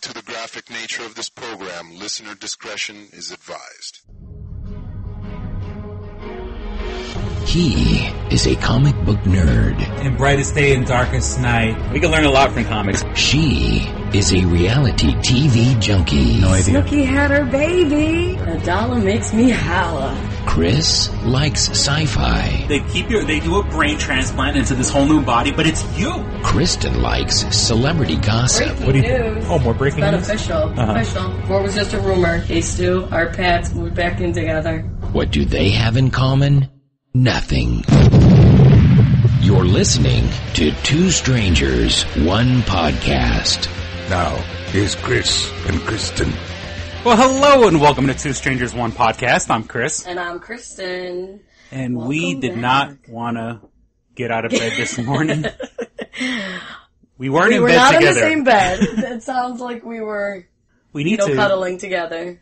to the graphic nature of this program, listener discretion is advised. He is a comic book nerd. In brightest day and darkest night. We can learn a lot from comics. She is a reality TV junkie. No idea. Snooki had her baby. A dollar makes me holla. Chris likes sci-fi. They do a brain transplant into this whole new body, but it's you. Kristen likes celebrity gossip. Breaking news. Oh, more breaking news? Beneficial. Official. Before it was just a rumor. Hey, Stu, our pets moved back in together. What do they have in common? Nothing. You're listening to Two Strangers, One Podcast. Now, here's Chris and Kristen. Well, hello and welcome to Two Strangers, One Podcast. I'm Chris. And I'm Kristen. And welcome we did back. not want to get out of bed this morning. We weren't in We were bed not together. in the same bed. It sounds like we were... We need to cuddling together.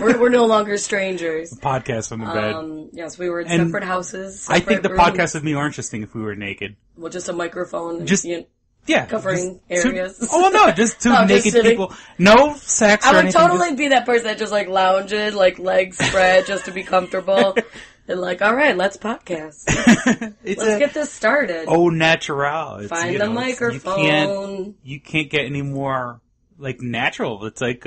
we're no longer strangers. podcast from the bed. Yes, we were in And separate houses. I think the rooms. podcast would be more interesting if we were naked. Well, just a microphone. Just- Yeah. Covering just areas. Just two I'm just naked kidding. people. No sex or I would anything. totally be that person that just like lounges, like legs spread just to be comfortable. And like, all right, let's podcast. Let's get this started. Au natural. It's, Find you the know, it's- microphone. You can't get any more like natural. It's like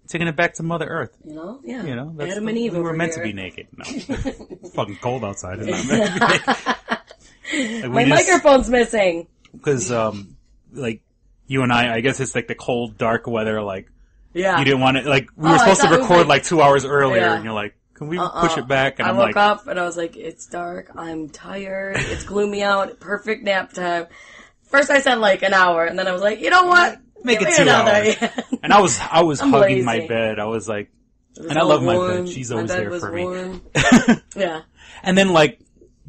taking it back to Mother Earth. You know? Yeah. You know, that's Adam and Eve we were over meant here. to be naked. No, it's fucking cold outside. It's not meant to be naked. Like, My microphone's missing. Because like you and I guess it's like the cold, dark weather. Like Yeah. you didn't want to. Like we were I supposed to thought it was record like- like 2 hours earlier, Yeah. and you're like, "Can we push it back?" And I I'm woke like, up and I was like, it's dark, I'm tired, it's gloomy out, perfect nap time. First I said like an hour, and then I was like, you know what? Make Give it me 2 another. hours. And I was I'm hugging my lazy. bed. I was like, It was and I all love my warm. bed. She's My always bed there was for me. warm. Yeah. And then like,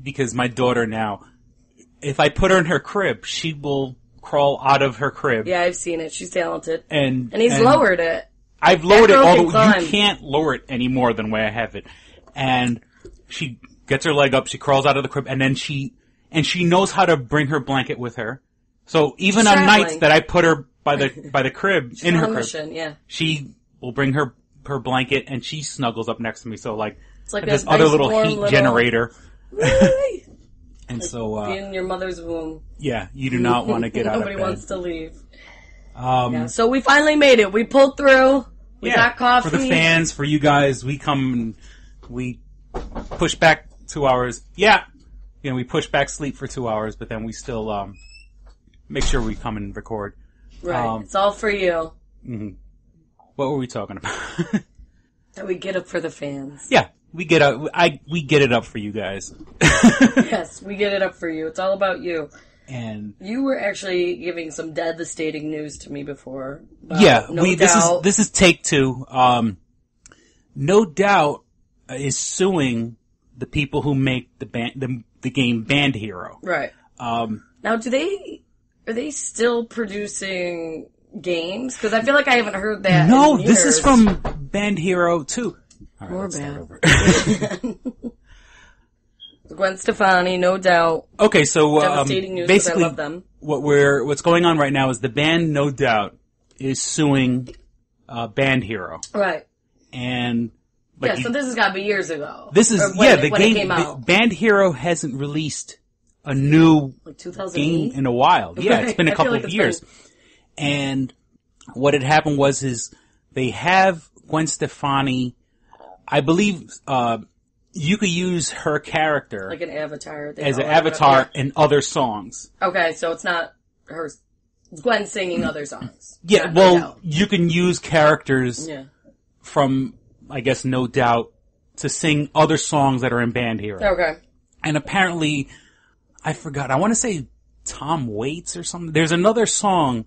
because my daughter now, if I put her in her crib, she will crawl out of her crib. Yeah, I've seen it. She's talented. And he's lowered it. I've lowered it girl all can the climb. You can't lower it any more than the way I have it. And she gets her leg up, she crawls out of the crib, and then she knows how to bring her blanket with her. So even on Traveling. nights that I put her by the crib, in her on a crib, mission, yeah. she will bring her blanket and she snuggles up next to me. So like, It's like this a other nice, little warm heat generator. Really? And so, Be in your mother's womb. yeah, you do not want to get out of Nobody bed. wants to leave. Yeah, so we finally made it. We pulled through. We got coffee. For the fans, for you guys, we come and we push back 2 hours. Yeah. You know, we push back sleep for 2 hours, but then we still, make sure we come and record. Right. It's all for you. What were we talking about? That we get up for the fans. Yeah. We get it up for you guys. Yes, we get it up for you. It's all about you. And You were actually giving some devastating news to me before. yeah, No Doubt. this is take two. No Doubt is suing the people who make the game Band Hero. Right. Now, are they still producing games? Because I feel like I haven't heard that No, in this is years. from Band Hero 2. All right, More let's start bad. over. Gwen Stefani, No Doubt. Okay, so Devastating news, 'cause basically, I love them. what's going on right now is the band No Doubt is suing Band Hero, Right. and like, Yeah, so this has got to be years ago. this is Or when the when game. it came out. Band Hero hasn't released a new Like 2008? game in a while. Yeah, it's Right. been a I feel couple like of it's years. And what had happened is they have Gwen Stefani. I believe you could use her character Like an avatar. they as an call it, avatar whatever. in other songs. Okay, so it's not her. It's Gwen singing other songs. Yeah, Not No well, Doubt. you can use characters Yeah. from, I guess, No Doubt to sing other songs that are in Band Hero. Okay. And apparently, I forgot, I want to say Tom Waits or something. There's another song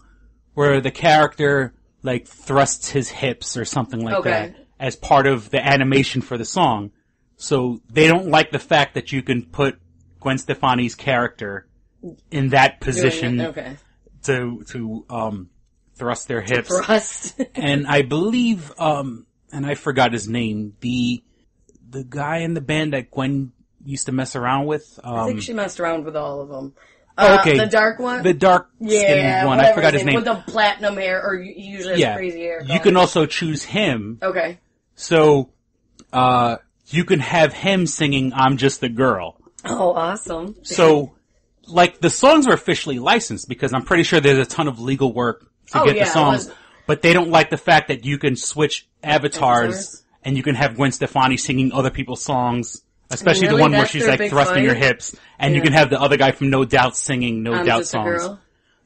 where the character, like, thrusts his hips or something like Okay. that as part of the animation for the song. So they don't like the fact that you can put Gwen Stefani's character in that position Okay. to thrust their hips. Thrust. And I believe, and I forgot his name, the guy in the band that Gwen used to mess around with. I think she messed around with all of them. Okay. The dark one? The dark skinned one. I forgot his name. With the platinum hair, or he usually has crazy hair. You can also choose him. Okay. So, you can have him singing I'm Just a Girl. Oh, awesome. So, like, the songs are officially licensed because I'm pretty sure there's a ton of legal work to get the songs. But they don't like the fact that you can switch avatars and you can have Gwen Stefani singing other people's songs. Especially the one where she's like thrusting her hips, and you can have the other guy from No Doubt singing No Doubt songs.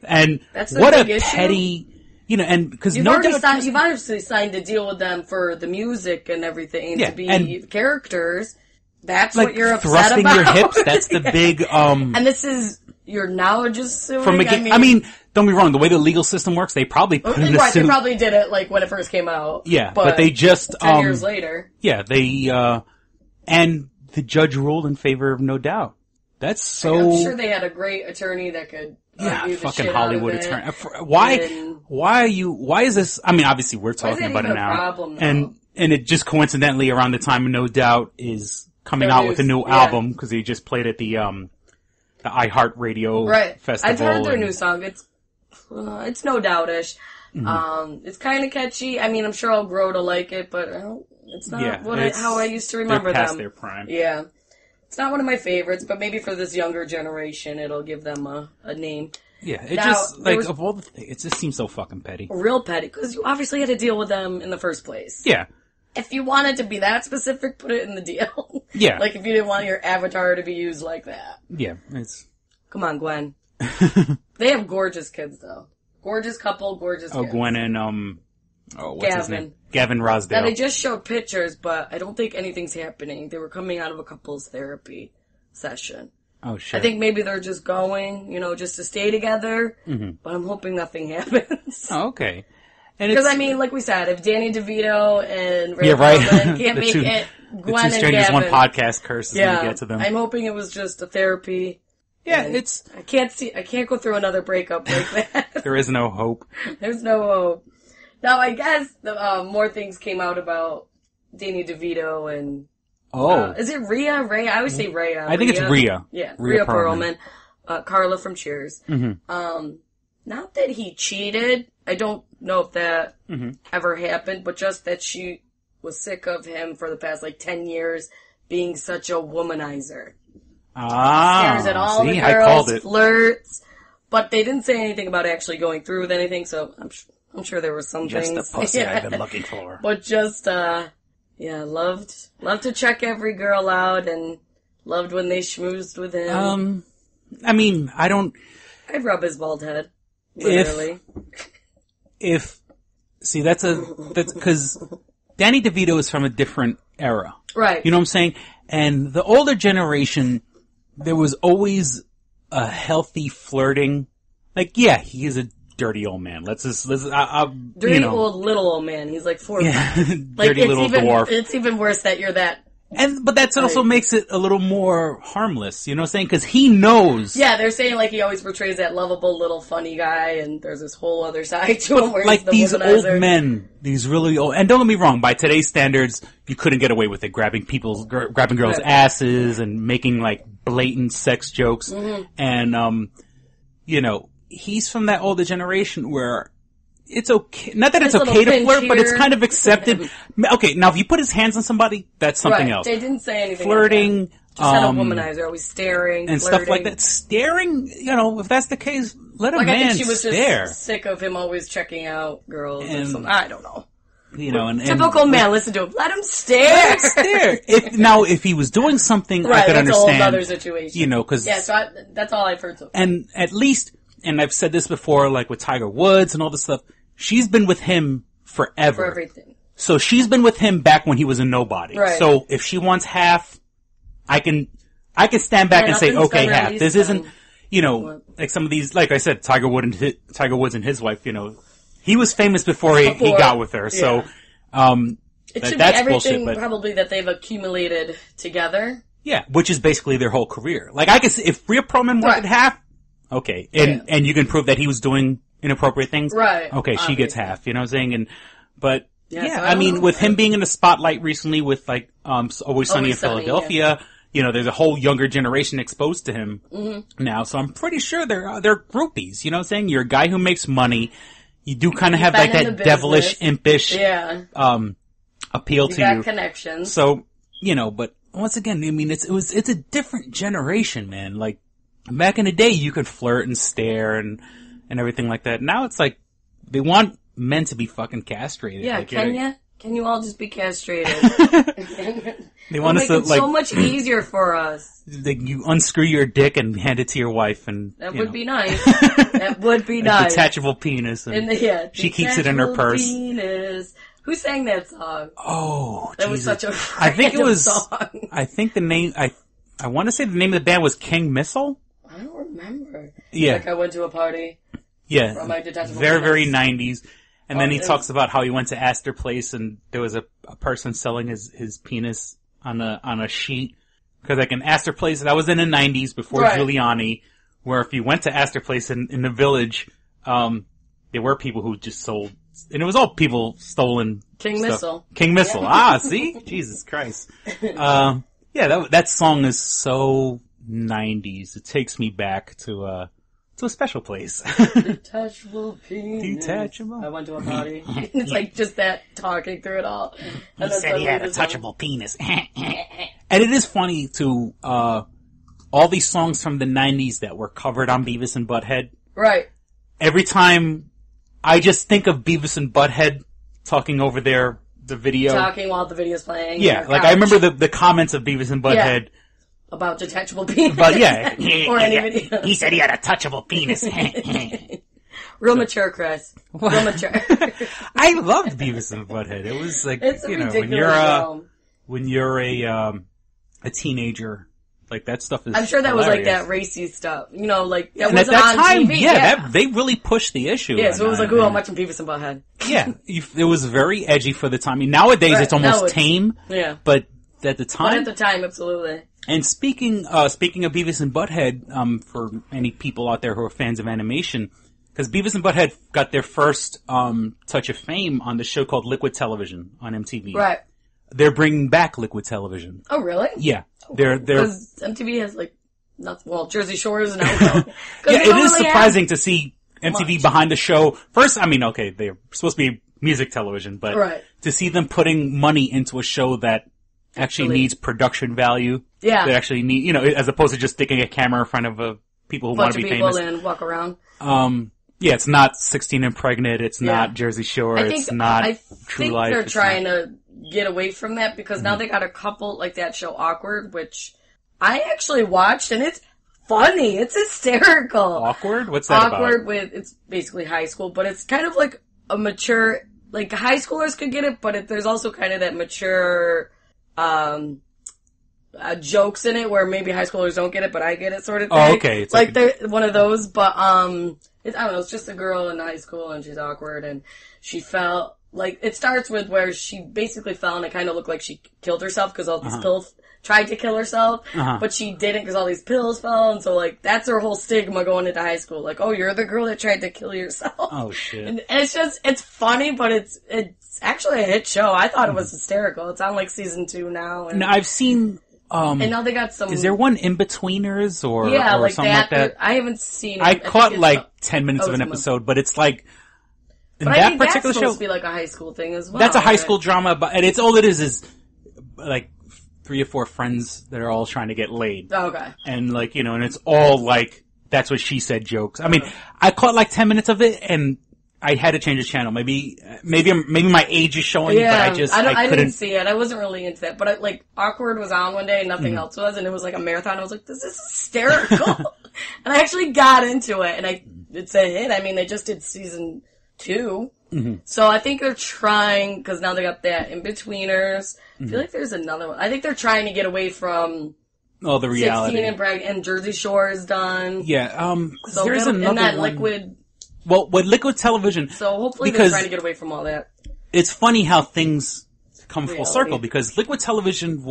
And what a petty, and because you've obviously signed a deal with them for the music and everything to be characters. That's like what you're upset thrusting about. Your hips. That's the big. And this is you're now just suing. From I mean, don't be wrong. The way the legal system works, they probably put in a suit. They probably did it like when it first came out. Yeah, but they just 10 years later. Yeah, they and. The judge ruled in favor of No Doubt. That's so. I'm sure they had a great attorney that could. Fucking Hollywood attorney. Why is this? I mean, obviously we're talking about it now, and it just coincidentally around the time No Doubt is coming out with a new album because he just played at the iHeartRadio festival. I've heard their new song. It's No Doubt-ish. Mm-hmm. It's kind of catchy. I mean, I'm sure I'll grow to like it, but it's not how I used to remember they're past them. Their prime. Yeah. It's not one of my favorites, but maybe for this younger generation, it'll give them a name. Yeah, it just, like, of all the things, it just seems so fucking petty. Real petty, because you obviously had to deal with them in the first place. Yeah. If you wanted to be that specific, put it in the deal. Yeah. Like, if you didn't want your avatar to be used like that. Yeah, it's... Come on, Gwen. They have gorgeous kids, though. Gorgeous couple, gorgeous kids. Oh, Gwen and, what's his name? Gavin Rosdale. Now, they just showed pictures, but I don't think anything's happening. They were coming out of a couples therapy session. Oh, shit. I think maybe they're just going, just to stay together, but I'm hoping nothing happens. Oh, okay. Because, I mean, like we said, if Danny DeVito and Ray Coleman can't make it, Gwen and Strangers Gavin... One podcast curses when you get to them. I'm hoping it was just a therapy. Yeah, I can't go through another breakup like that. There is no hope. There's no hope. Now, I guess more things came out about Danny DeVito and... is it Rhea? Ray? I always say Rhea. I think it's Rhea. Yeah, Rhea Perlman. Carla from Cheers. Mm-hmm. Not that he cheated. I don't know if that ever happened, but just that she was sick of him for the past, 10 years being such a womanizer. Stares at all the girls, flirts. But they didn't say anything about actually going through with anything, so I'm sure there were some things. Just the pussy I've been looking for. But just, loved to check every girl out and loved when they schmoozed with him. I mean, I'd rub his bald head. Literally. That's because Danny DeVito is from a different era. Right. You know what I'm saying? And the older generation, there was always a healthy flirting. He is a dirty old man. Dirty old little old man. He's like 4. Yeah. Dirty little dwarf. It's even worse that you're that. But that's also makes it a little more harmless, you know what I'm saying? Because he knows. Yeah, they're saying he always portrays that lovable little funny guy, and there's this whole other side to him where he's the these womanizer. old men, these really old, and don't get me wrong, by today's standards, you couldn't get away with it, grabbing girls' asses and making blatant sex jokes. And, he's from that older generation where it's okay. Not that it's okay to flirt, but it's kind of accepted. Okay, now if you put his hands on somebody, that's something else. They didn't say anything. Flirting. Like that. Just had a womanizer, always staring, and flirting. stuff like that. Staring, if that's the case, let a man stare. I think she was just sick of him always checking out girls or something. I don't know. Typical man, listen to him. Let him stare. Let him stare. If he was doing something, I could understand. That's a whole other situation. Because... Yeah, so that's all I've heard so far. And at least, and I've said this before, with Tiger Woods and all this stuff, she's been with him forever. For everything. So she's been with him back when he was a nobody. Right. So if she wants half, I can stand back and say, okay, half. This isn't, like some of these, like I said, Tiger Woods and his wife, he was famous before he got with her. So, it should that's be everything bullshit, probably that they've accumulated together. Yeah, which is basically their whole career. I guess if Rhea Perlman wanted half, okay. And you can prove that he was doing inappropriate things. Right. Okay, she gets half, you know what I'm saying? With him being in the spotlight recently with Always Sunny in Philadelphia, there's a whole younger generation exposed to him now. So I'm pretty sure they're groupies. You know what I'm saying? You're a guy who makes money. You do kind of have like that devilish, impish, appeal to you. You got connections. So, but once again, I mean, it's a different generation, man. Like, back in the day, you could flirt and stare and everything like that. Now it's like, they want men to be fucking castrated. Yeah, like, can you all just be castrated? They want us to, like, so much easier for us. Like, you unscrew your dick and hand it to your wife, and that would be nice. That would be nice. Detachable penis, and she keeps it in her purse. Penis. Who sang that song? Oh, that was such a I think it was song. I think the name I want to say the name of the band was King Missile. I don't remember. Yeah, like I went to a party. Yeah, from my Detachable very Penis. very 90s. And then he talks about how he went to Astor Place and there was a person selling his penis on a sheet. Cause like in Astor Place, that was in the 90s before Giuliani, where if you went to Astor Place in the Village, there were people who just sold, and it was all people stolen King stuff. Missile. King Missile. Yeah. See? Jesus Christ. That song is so 90s. It takes me back to a special place. Detachable penis. Detachable. I went to a party. It's like just that talking through it all. He said he had a touchable penis. And it is funny to, all these songs from the 90s that were covered on Beavis and Butthead. Right. Every time I just think of Beavis and Butthead talking over the video. Talking while the video's playing. Yeah, like I remember the comments of Beavis and Butthead. Yeah. About detachable penis. But yeah. Or any video. He said he had a touchable penis. Real mature, Chris. Real mature. I loved Beavis and Butthead. It was like, it's when you're a teenager, like that stuff is I'm sure that hilarious. was like that racy stuff. Like that and wasn't at that on time, TV. they really pushed the issue. Yeah, so it was like, I'm watching Beavis and Butthead. Yeah, it was very edgy for the time. I mean, nowadays it's almost tame. Yeah. But at the time. But at the time, absolutely. And speaking of Beavis and Butthead, for any people out there who are fans of animation, because Beavis and Butthead got their first touch of fame on the show called Liquid Television on MTV. Right. They're bringing back Liquid Television. Oh, really? Yeah. They're because MTV has like nothing. Well, Jersey Shore is now. Yeah, it is surprising to see MTV behind the show. First, I mean, okay, they're supposed to be music television, but to see them putting money into a show that actually needs production value. Yeah. That actually need, as opposed to just sticking a camera in front of people who want to be famous. And walk around. Yeah, it's not 16 and Pregnant. It's not Jersey Shore. It's not True Life. They're trying to get away from that because now they got a couple like that show Awkward, which I actually watched and it's funny. It's hysterical. Awkward? What's that about? Awkward it's basically high school, but it's kind of like a mature, like high schoolers could get it, but there's also kind of that mature, jokes in it where maybe high schoolers don't get it, but I get it sort of thing. Oh, okay. It's like they're one of those, but, I don't know, it's just a girl in high school and she's awkward and she fell, like, it starts with where she basically fell and it kind of looked like she killed herself because all these pills tried to kill herself, but she didn't because all these pills fell, and so, like, that's her whole stigma going into high school. Like, oh, you're the girl that tried to kill yourself. Oh, shit. And it's funny, but it's actually a hit show. I thought it was hysterical. It's on, like, season 2 now. And I've seen... and now they got some... Is there one In-Betweeners or something like that? I haven't seen it. I caught, like, 10 minutes of an episode, but it's like... But I think that's supposed to be like a high school thing as well. That's a high school drama, and it's all it is like 3 or 4 friends that are all trying to get laid. Oh, okay. And like, and it's all like, that's what she said jokes. I mean, I caught like 10 minutes of it and I had to change the channel. Maybe my age is showing, but I couldn't. Didn't see it. I wasn't really into that. But Awkward was on one day and nothing else was, and it was like a marathon. I was like, this is hysterical. And I actually got into it, and it's a hit. I mean, they just did season 2. Mm-hmm. So I think they're trying, because now they got that In-Betweeners. I feel like there's another one. I think they're trying to get away from the reality. 16 and Jersey Shore is done. Yeah, so there's another and that one. Liquid. Well, with Liquid Television. So hopefully they're trying to get away from all that. It's funny how things come full circle, because Liquid Television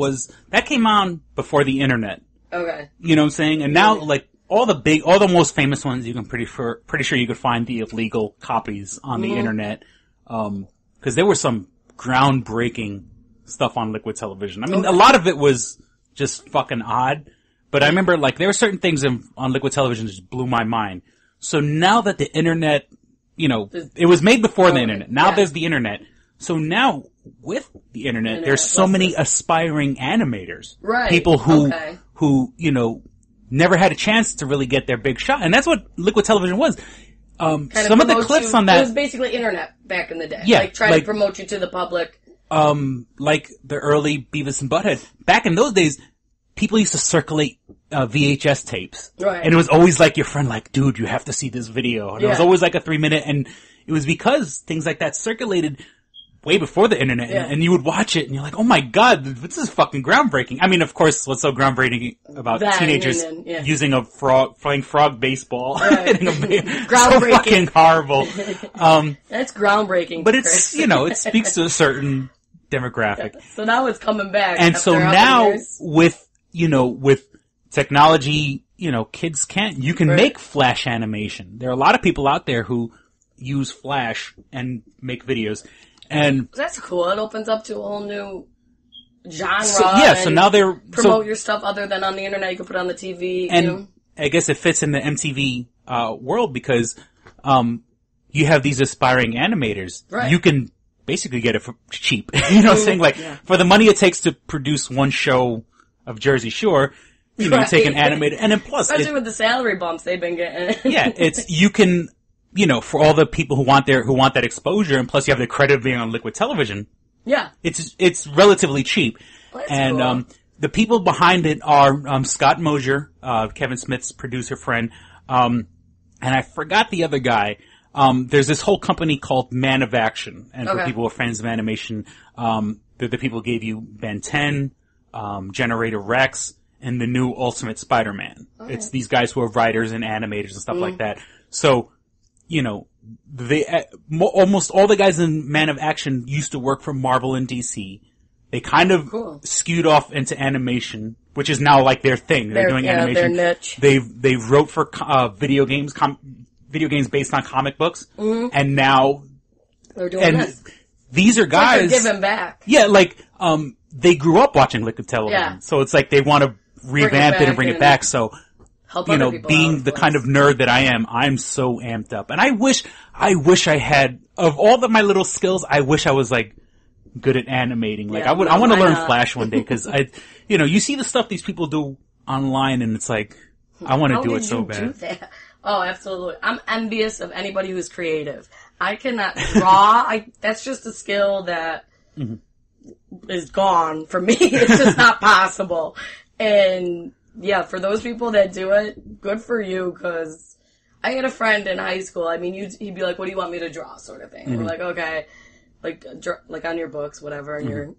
that came on before the internet. Okay. You know what I'm saying? And now, like, all the most famous ones, you can pretty sure you could find the illegal copies on the internet. Cause there was some groundbreaking stuff on Liquid Television. I mean, a lot of it was just fucking odd. But I remember, like, there were certain things on Liquid Television that just blew my mind. So now that the internet, you know, it was made before the internet. Now there's the internet. So now, with the internet, there's so many aspiring animators. Right. People who, you know, never had a chance to really get their big shot. And that's what Liquid Television was. Some of the clips on that. It was basically internet back in the day. Yeah. Like, trying to promote you to the public. Like the early Beavis and Butthead. Back in those days, people used to circulate VHS tapes. Right. And it was always like your friend, like, dude, you have to see this video. And it was always like a 3-minute, and it was because things like that circulated way before the internet, and you would watch it, and you're like, oh my god, this is fucking groundbreaking. I mean, of course, what's so groundbreaking about teenagers using a playing frog baseball, hitting groundbreaking. So fucking horrible. That's groundbreaking. But it's, you know, it speaks to a certain demographic. So now it's coming back. And so now, with technology, you know, kids you can make Flash animation. There are a lot of people out there who use Flash and make videos. And that's cool. It opens up to a whole new genre. So now they're promote your stuff other than on the internet. You can put it on the TV. And you know? I guess it fits in the MTV world because you have these aspiring animators. Right. You can basically get it for cheap. You know what I'm saying? Like for the money it takes to produce one show of Jersey Shore, you know, you take an animator, and then plus, especially with the salary bumps they've been getting. you can. You know, for all the people who want that exposure, and plus you have the credit of being on Liquid Television. Yeah. It's relatively cheap. Well, and, cool. The people behind it are, Scott Mosier, Kevin Smith's producer friend, and I forgot the other guy. There's this whole company called Man of Action, and for people who are fans of animation, they're the people who gave you Ben 10, Generator Rex, and the new Ultimate Spider-Man. Okay. It's these guys who are writers and animators and stuff like that. So, you know, almost all the guys in Man of Action used to work for Marvel and DC. They kind of skewed off into animation, which is now like their thing. They're doing animation. Their niche. They wrote for video games based on comic books, and now they're doing this. These are guys they're giving back. Yeah, like they grew up watching Liquid Television, so it's like they want to revamp it and bring it back. So. You know, being the kind of nerd that I am, I'm so amped up. And I wish I had, of all of my little skills, I wish I was like, good at animating. Like, I want to learn Flash one day, cause you know, you see the stuff these people do online and it's like, I want to do it so bad. Do that? Oh, absolutely. I'm envious of anybody who's creative. I cannot draw. That's just a skill that is gone for me. It's just not possible. And, yeah, for those people that do it, good for you, because I had a friend in high school. I mean, he'd be like, what do you want me to draw, sort of thing. We're like, okay, like on your books, whatever, on your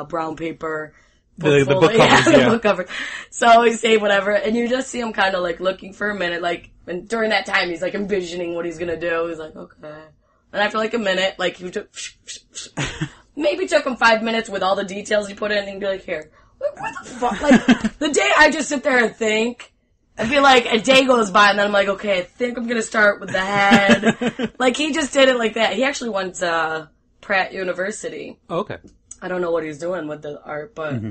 brown paper. The book covers, the book cover. So he'd say whatever, and you just see him kind of like looking for a minute, like, and during that time he's like envisioning what he's gonna do. He's like, okay. And after like a minute, like he took, maybe took him 5 minutes with all the details he put in, and he'd be like, here. Like, what the fuck? Like, the day I just sit there and think, I feel like a day goes by and then I'm like, okay, I think I'm gonna start with the head. Like, he just did it like that. He actually went to Pratt University. Oh, okay. I don't know what he's doing with the art, but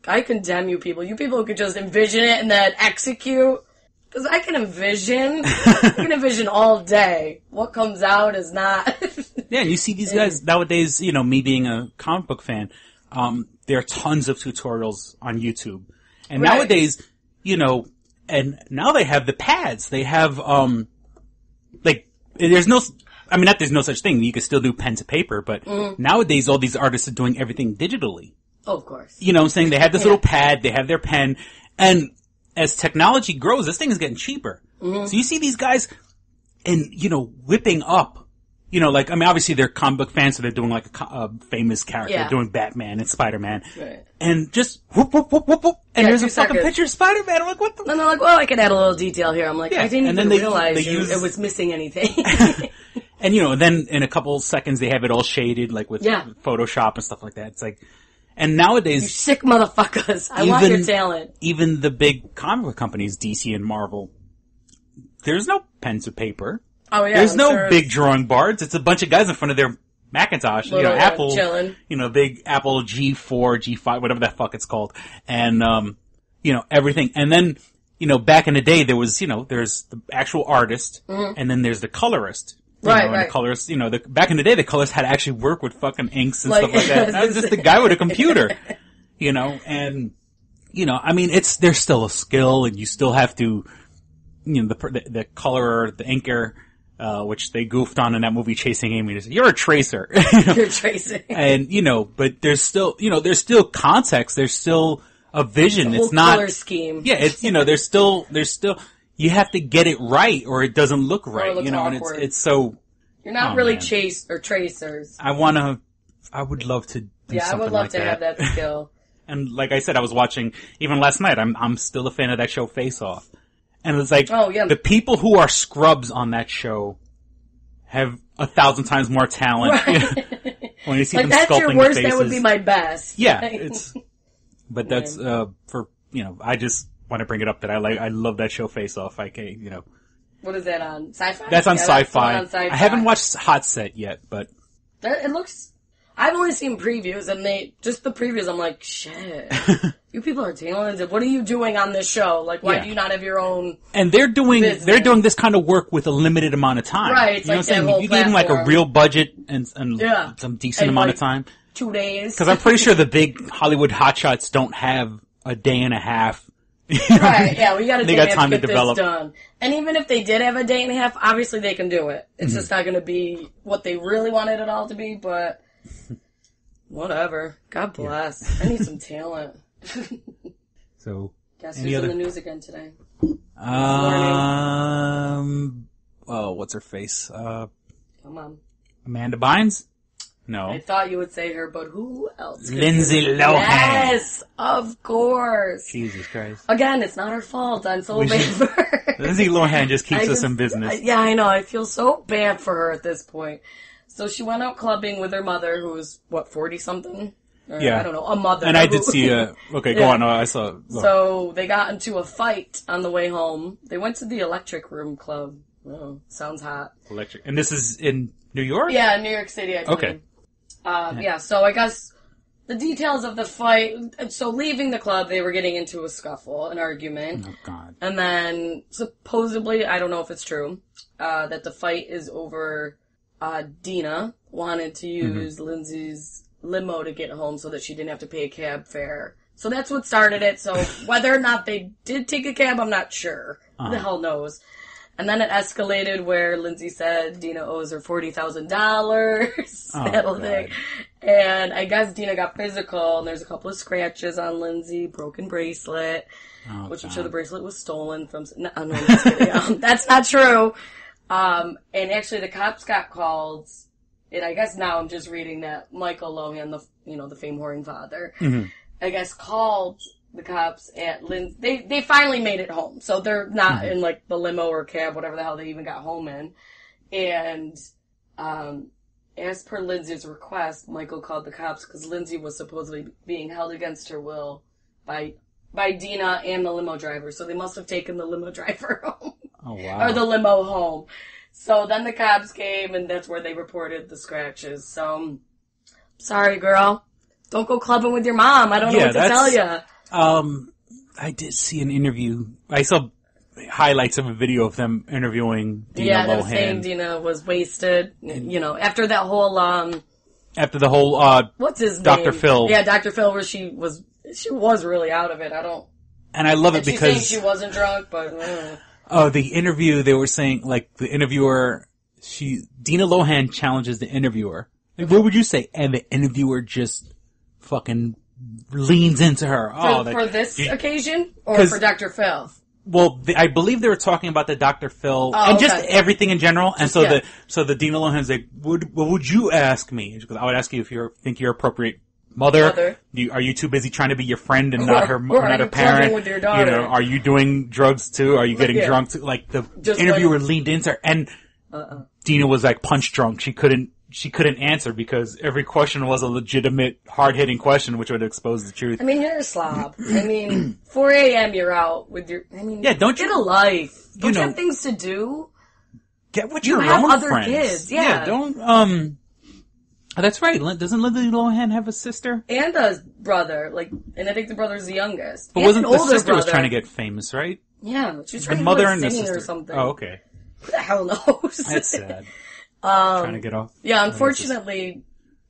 I condemn you people. You people who could just envision it and then execute. Because I can envision all day. What comes out is not. Yeah, and you see these guys nowadays, you know, me being a comic book fan, there are tons of tutorials on YouTube. And nowadays, you know, and now they have the pads. They have, there's no such thing. You can still do pen to paper, but nowadays all these artists are doing everything digitally. Oh, of course. You know what I'm saying? They have this little pad, they have their pen, and as technology grows, this thing is getting cheaper. So you see these guys and, you know, whipping up. You know, like, I mean, obviously they're comic book fans, so they're doing like a famous character, doing Batman and Spider-Man. Right. And just whoop, whoop, whoop, whoop, whoop. And there's a fucking picture of Spider-Man. I'm like, what the? And they're like, well, I can add a little detail here. I'm like, I didn't even realize it was missing anything. And, you know, then in a couple seconds they have it all shaded, like with Photoshop and stuff like that. It's like, and nowadays. You sick motherfuckers. I want your talent. Even the big comic book companies, DC and Marvel, there's no pen to paper. Oh yeah. There's no big drawing boards. It's a bunch of guys in front of their Macintosh, Little, Apple, chillin'. Big Apple G4, G5, whatever the fuck it's called. And, everything. And then, back in the day, there was, there's the actual artist, and then there's the colorist. Right. The colorist, back in the day, the colorist had to actually work with fucking inks and stuff like that. That was just the guy with a computer, and, there's still a skill, and you still have to, the colorer, the inker, which they goofed on in that movie Chasing Amy. They said, you're a tracer. You're tracing. And, but there's still, there's still context, there's still a vision. It's not color scheme. Yeah, it's there's still you have to get it right or it doesn't look right. It looks awkward. And it's so you're not really tracers. I would love to do I would love like to have that skill. And like I said, I was watching even last night. I'm still a fan of that show Face Off. And it's like the people who are scrubs on that show have 1,000 times more talent. Right. When you see like them that's sculpting your worst, faces. that would be my best. Yeah, but that's for I just want to bring it up that I love that show Face Off. What is that on? Sci-Fi? That's on Sci-Fi. On Sci-Fi. I haven't watched Hot Set yet, but it looks. I've only seen previews, and just the previews. I'm like, shit. You people are talented. What are you doing on this show? Like, why do you not have your own? And they're doing this kind of work with a limited amount of time. Right. It's you know like what I'm saying? You gave them like a real budget and some decent amount of time. 2 days. Because I'm pretty sure the big Hollywood hotshots don't have a day and a half. Right, yeah, we got a day and a half time to to get develop. this done. And even if they did have a day and a half, obviously they can do it. It's just not going to be what they really wanted it all to be, but whatever. God bless. I need some talent. So, guess who's in the news again today? What's her face? Come on. Amanda Bynes? No. I thought you would say her, but who else? Lindsay Lohan. Yes, of course. Jesus Christ. Again, it's not her fault. I'm so bad for her. Lindsay Lohan just keeps us in business. Yeah, I know. I feel so bad for her at this point. So she went out clubbing with her mother, who was, 40-something? Yeah. I don't know, a mother. And I did see okay, go on. I saw. So they got into a fight on the way home. They went to the Electric Room Club. Oh, sounds hot. Electric. And this is in New York? Yeah, New York City, I believe. Okay. So I guess the details of the fight. So leaving the club, they were getting into a scuffle, an argument. Oh, God. And then supposedly, I don't know if it's true, that the fight is over, Dina wanted to use Lindsay's limo to get home so that she didn't have to pay a cab fare. So that's what started it. So whether or not they did take a cab, I'm not sure. Who the hell knows? And then it escalated where Lindsay said Dina owes her $40,000. That whole thing. And I guess Dina got physical, and there's a couple of scratches on Lindsay, broken bracelet, which I'm sure the bracelet was stolen from... No, I'm just kidding. That's not true. And actually the cops got called, and I guess now I'm just reading that Michael Lohan, the fame-whoring father, I guess called the cops at they finally made it home. So they're not in like the limo or cab, whatever the hell they even got home in. And, as per Lindsay's request, Michael called the cops because Lindsay was supposedly being held against her will by Dina and the limo driver. So they must have taken the limo driver home. Oh, wow. Or the limo home. So then the cops came and that's where they reported the scratches. So, sorry girl. Don't go clubbing with your mom. I don't know what to tell you. I did see an interview. I saw highlights of a video of them interviewing Dina Lohan. Yeah, they were saying Dina was wasted. After that whole, after the whole, what's his Dr. name? Phil. Yeah, Dr. Phil, where she was really out of it. And I love it she's because... saying she wasn't drunk, but... the interview, they were saying, like, the interviewer, Dina Lohan challenges the interviewer. Like, what would you say? And the interviewer just fucking leans into her. For this occasion? Or for Dr. Phil? Well, I believe they were talking about the Dr. Phil and just everything in general. And so the Dina Lohan's like, what would you ask me? Because I would ask you if you think you're appropriate mother. Are you too busy trying to be your friend and not her parent? With your daughter? Are you doing drugs too? Are you getting drunk too? Like the interviewer leaned into her and Dina was like punch drunk. She couldn't answer because every question was a legitimate, hard-hitting question, which would expose the truth. I mean, you're a slob. 4 a.m. you're out with your... don't get a life. Don't you have things to do? Get with you your have own other friends. Kids. Yeah. Don't, Oh, that's right. Doesn't Lindsay Lohan have a sister? And a brother, and I think the brother's the youngest. But and wasn't an the older sister was brother. trying to get famous, right? Yeah, she was The trying mother to and the sing sister. or something. Oh, okay. Who the hell knows? That's sad. Trying to get off. Yeah, unfortunately,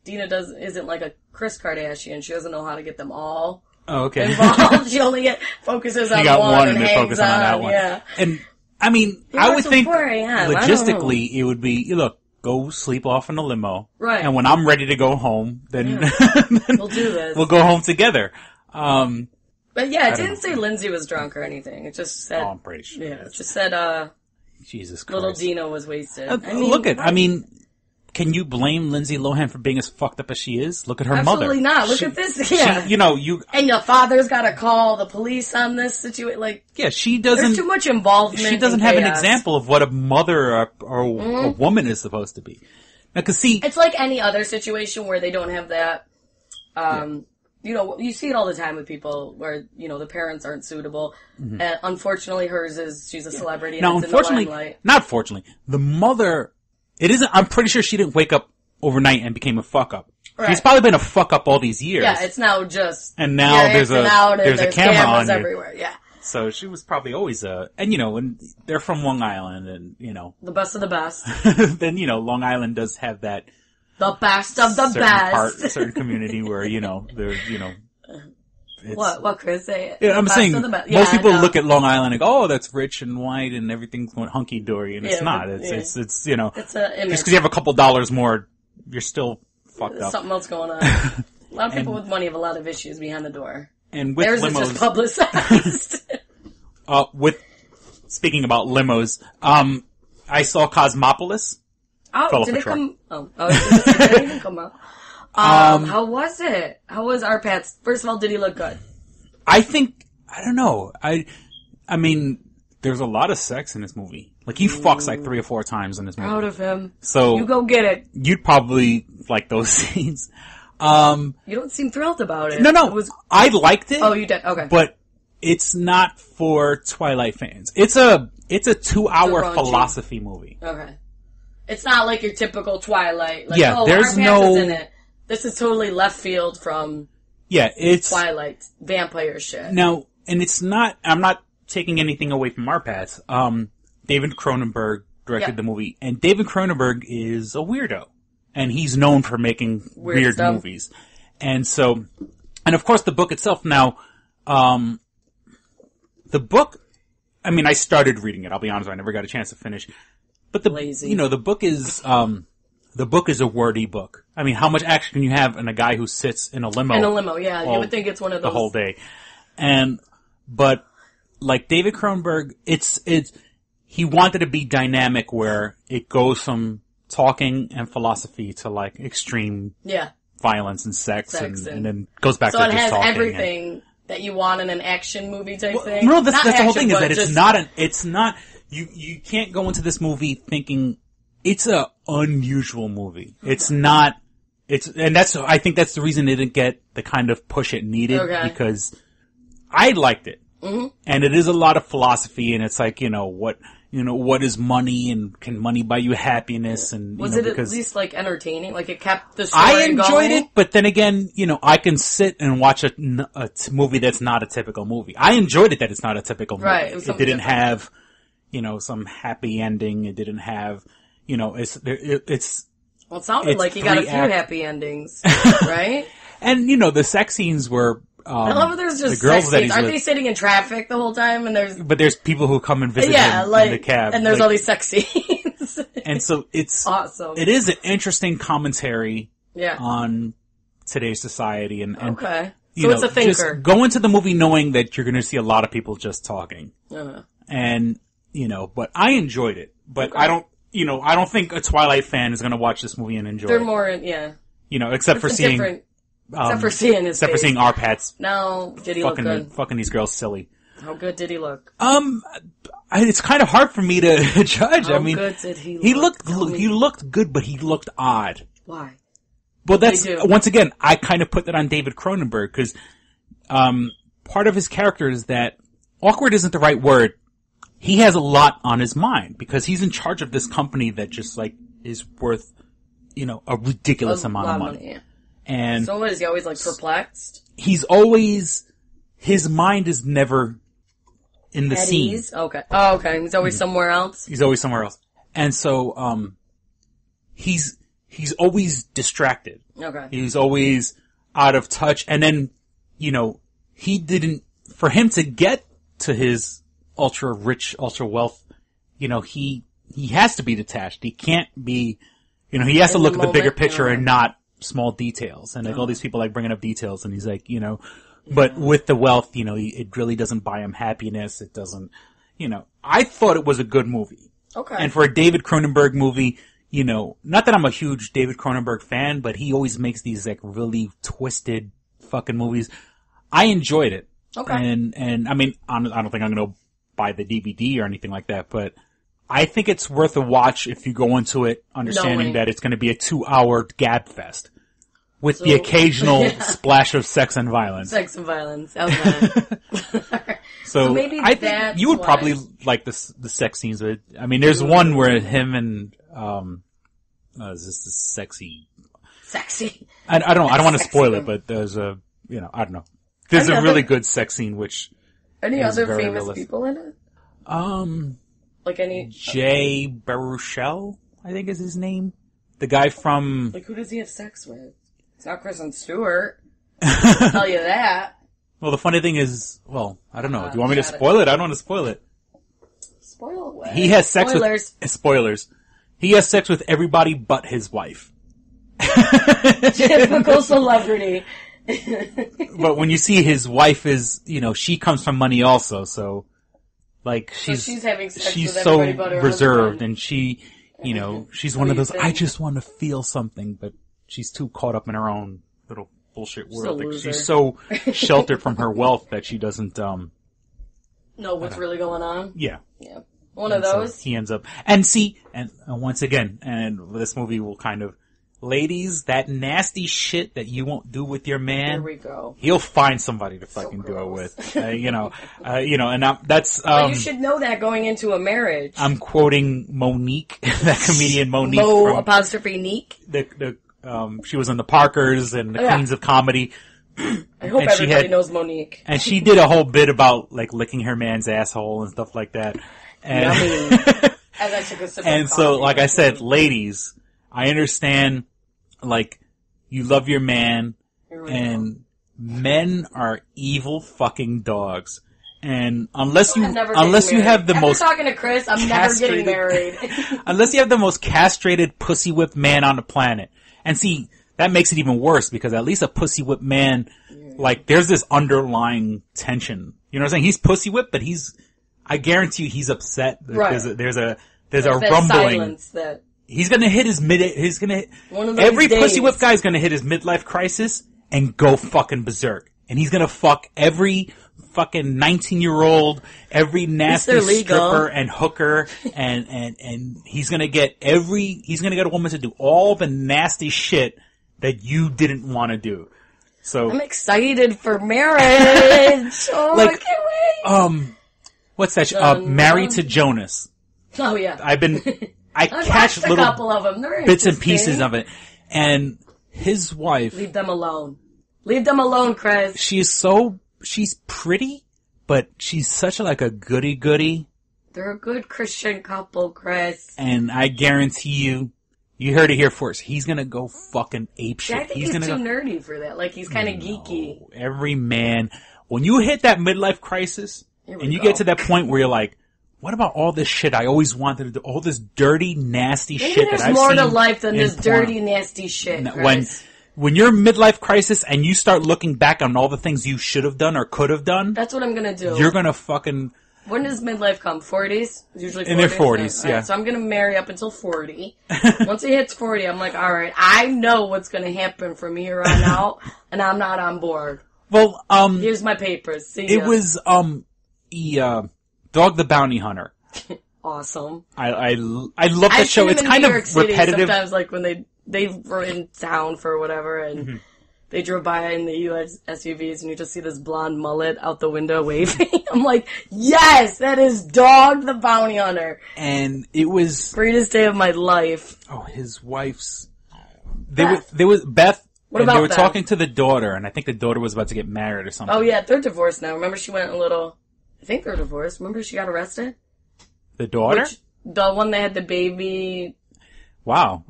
Dina isn't like a Kris Kardashian. She doesn't know how to get them all involved. She only focuses on one and they hangs focus on that one. Yeah. And, I mean, I would think logistically it would be, look, go sleep off in a limo. Right. And when I'm ready to go home, then, we'll do this. We'll go home together. But yeah, it didn't say Lindsay was drunk or anything. It just said... Oh, I'm pretty sure. Yeah, it just said, Jesus Christ. little Dina was wasted. Can you blame Lindsay Lohan for being as fucked up as she is? Look at her mother. Absolutely not. Look at this. Yeah. And your father's gotta call the police on this situation. She doesn't... There's too much involvement. She doesn't have an example of what a mother or a woman is supposed to be. Now, it's like any other situation where they don't have that, you see it all the time with people where, the parents aren't suitable. Mm-hmm. And unfortunately she's a celebrity. Now, not fortunately, the mother, I'm pretty sure she didn't wake up overnight and became a fuck up. Right. She's probably been a fuck up all these years. Yeah, it's now just, and now there's a camera on you. Everywhere, yeah. So she was probably always and they're from Long Island and, the best of the best. Then, Long Island does have that. The best of the best. Certain community where, they're, What, Chris? Say it. Yeah, I'm saying, most people look at Long Island and go, oh, that's rich and white and everything's going hunky-dory, and it's not. It's It's an image. Just because you have a couple dollars more, you're still fucked up. Something else going on. A lot of people with money have a lot of issues behind the door. And with theirs limos, is just publicized. Speaking about limos, I saw Cosmopolis. Oh, did it come? It didn't even come out. How was it? How was our Pat's? First of all, did he look good? I don't know. I mean, there's a lot of sex in this movie. He fucks 3 or 4 times in this movie. Proud of him. So you go get it. You'd probably like those scenes. You don't seem thrilled about it. No. I liked it. Oh, you did? Okay. But it's not for Twilight fans. It's a 2-hour philosophy movie. Okay. It's not like your typical Twilight. There's no... in it. This is totally left field from it's Twilight vampire shit. Now, and it's not, I'm not taking anything away from our past. David Cronenberg directed the movie, and David Cronenberg is a weirdo. And he's known for making weird movies. And so, and of course the book itself now, the book, I mean, I started reading it, I'll be honest, I never got a chance to finish. But the book is a wordy book. I mean, how much action can you have in a guy who sits in a limo? In a limo, yeah. You would think it's one of those. The whole day. But David Cronenberg, he wanted to be dynamic where it goes from talking and philosophy to extreme violence and sex and then goes back to just talking. So it has everything that you want in an action movie type thing? No, that's the whole thing, is that it's not, you can't go into this movie thinking it's a unusual movie. It's not, I think that's the reason it didn't get the kind of push it needed, because I liked it. Mm-hmm. And it is a lot of philosophy, and it's what is money, and can money buy you happiness? And was it at least entertaining? It kept the story I enjoyed it, but then again, I can sit and watch a movie that's not a typical movie. I enjoyed it that it's not a typical movie. Right. It didn't have, some happy ending. It didn't have, well, it sounded like you got a few happy endings, right? And the sex scenes were. I love there's just sex scenes. Aren't they sitting in traffic the whole time? And but there's people who come and visit him in the cab. And there's all these sex scenes. And so it's awesome. It is an interesting commentary on today's society. And so it's a thinker. Just go into the movie knowing that you're going to see a lot of people just talking. Uh-huh. And, but I enjoyed it. But I don't think a Twilight fan is going to watch this movie and enjoy it. They're more, except for seeing... Except for seeing his face. For seeing our pets. No, did he look good? Fucking these girls silly. How good did he look? It's kind of hard for me to judge. How good did he look? He looked good, but he looked odd. Why? Well, once again, I kind of put that on David Cronenberg, because, part of his character is that awkward isn't the right word. He has a lot on his mind, because he's in charge of this company that just, is worth, a ridiculous amount of money. Yeah. And so what, is he always like perplexed? His mind is never in the scene. Okay. Oh, okay. He's always somewhere else? He's always somewhere else. And so, he's always distracted. Okay. He's always out of touch. And then, for him to get to his ultra rich, ultra wealth, he has to be detached. He can't be, he has to look at the bigger picture and not small details. And like all these people like bringing up details, and he's like, but with the wealth, it really doesn't buy him happiness. It doesn't, I thought it was a good movie. Okay. And for a David Cronenberg movie, not that I'm a huge David Cronenberg fan, but he always makes these like really twisted fucking movies. I enjoyed it. Okay. And I mean, I don't think I'm going to buy the DVD or anything like that, but I think it's worth a watch if you go into it understanding that it's going to be a 2-hour gab fest with the occasional splash of sex and violence. Sex and violence. Okay. So maybe I think you would probably like the sex scenes. I mean, there's one where him and is this the sexy? I don't know. I don't want to spoil it, but there's I don't know. There's a really good sex scene, which any is other very famous realistic. people in it? Like any Jay Baruchel, I think is his name. The guy from like who does he have sex with? It's not Kristen Stewart. I'll tell you that. Well, the funny thing is, I don't know. Do you want me to spoil it? I don't want to spoil it. Spoil away. He has sex with spoilers. He has sex with everybody but his wife. Typical celebrity. But when you see his wife is, she comes from money also, so like she's having sex she's with so everybody but her reserved, husband. and she, she's one of those. I just want to feel something, but she's too caught up in her own little bullshit world. Like, she's so sheltered from her wealth that she doesn't know what's really going on. Yeah. One of those. So he ends up and once again, and this movie will kind of. Ladies, that nasty shit that you won't do with your man. There we go. He'll find somebody to fucking do it with. And that's, but you should know that going into a marriage. I'm quoting Monique, that comedian Monique. Neek. She was in the Parkers and the Queens of Comedy. I hope everybody knows Monique. And she did a whole bit about, like, licking her man's asshole and stuff like that. And, As I took a sip and of so, coffee. like I said, ladies, I understand, like, you love your man, and men are evil fucking dogs. And unless you have the most talking to Chris, I'm never getting married. Unless you have the most castrated pussy whipped man on the planet. And see, that makes it even worse because at least a pussy whipped man, like, there's this underlying tension. You know what I'm saying? He's pussy whipped, but I guarantee you he's upset. Right. There's a rumbling. Silence that. He's gonna hit every pussy whip guy's gonna hit his midlife crisis and go fucking berserk. And he's gonna fuck every fucking 19-year-old, every nasty stripper and hooker, and he's gonna get a woman to do all the nasty shit that you didn't want to do. So I'm excited for marriage. Oh, I can't wait. What's that? Married to Jonas. Oh yeah. I catch a little couple of them. bits and pieces of it. And his wife... Leave them alone. Leave them alone, Chris. She's pretty, but she's such a goody-goody. They're a good Christian couple, Chris. And I guarantee you heard it here first. He's gonna go fucking apeshit. I think he's too nerdy for that. Like, he's kind of geeky. Every man... When you hit that midlife crisis, and you get to that point where you're like, what about all this shit I always wanted to do? All this dirty, nasty shit that I've seen. There's more to life than this dirty, nasty shit, Chris. When you're midlife crisis and you start looking back on all the things you should have done or could have done. That's what I'm gonna do. You're gonna fucking... When does midlife come? 40s? Usually 40s? In their 40s, yeah. Right, so I'm gonna marry up until 40. Once he hits 40, I'm like, alright, I know what's gonna happen from here on out, and I'm not on board. Well, here's my papers. See ya. It was, Dog the Bounty Hunter. Awesome. I love that show. It's kind of repetitive. Sometimes, like, when they were in town for whatever, and they drove by in the US SUVs, and you just see this blonde mullet out the window waving. I'm like, yes, that is Dog the Bounty Hunter. And it was... Greatest day of my life. Oh, his wife's... There was Beth. What and about they were Beth? talking to the daughter, and I think the daughter was about to get married or something. Oh yeah, they're divorced now. Remember she went I think they're divorced. Remember she got arrested? The daughter? The one that had the baby. Wow,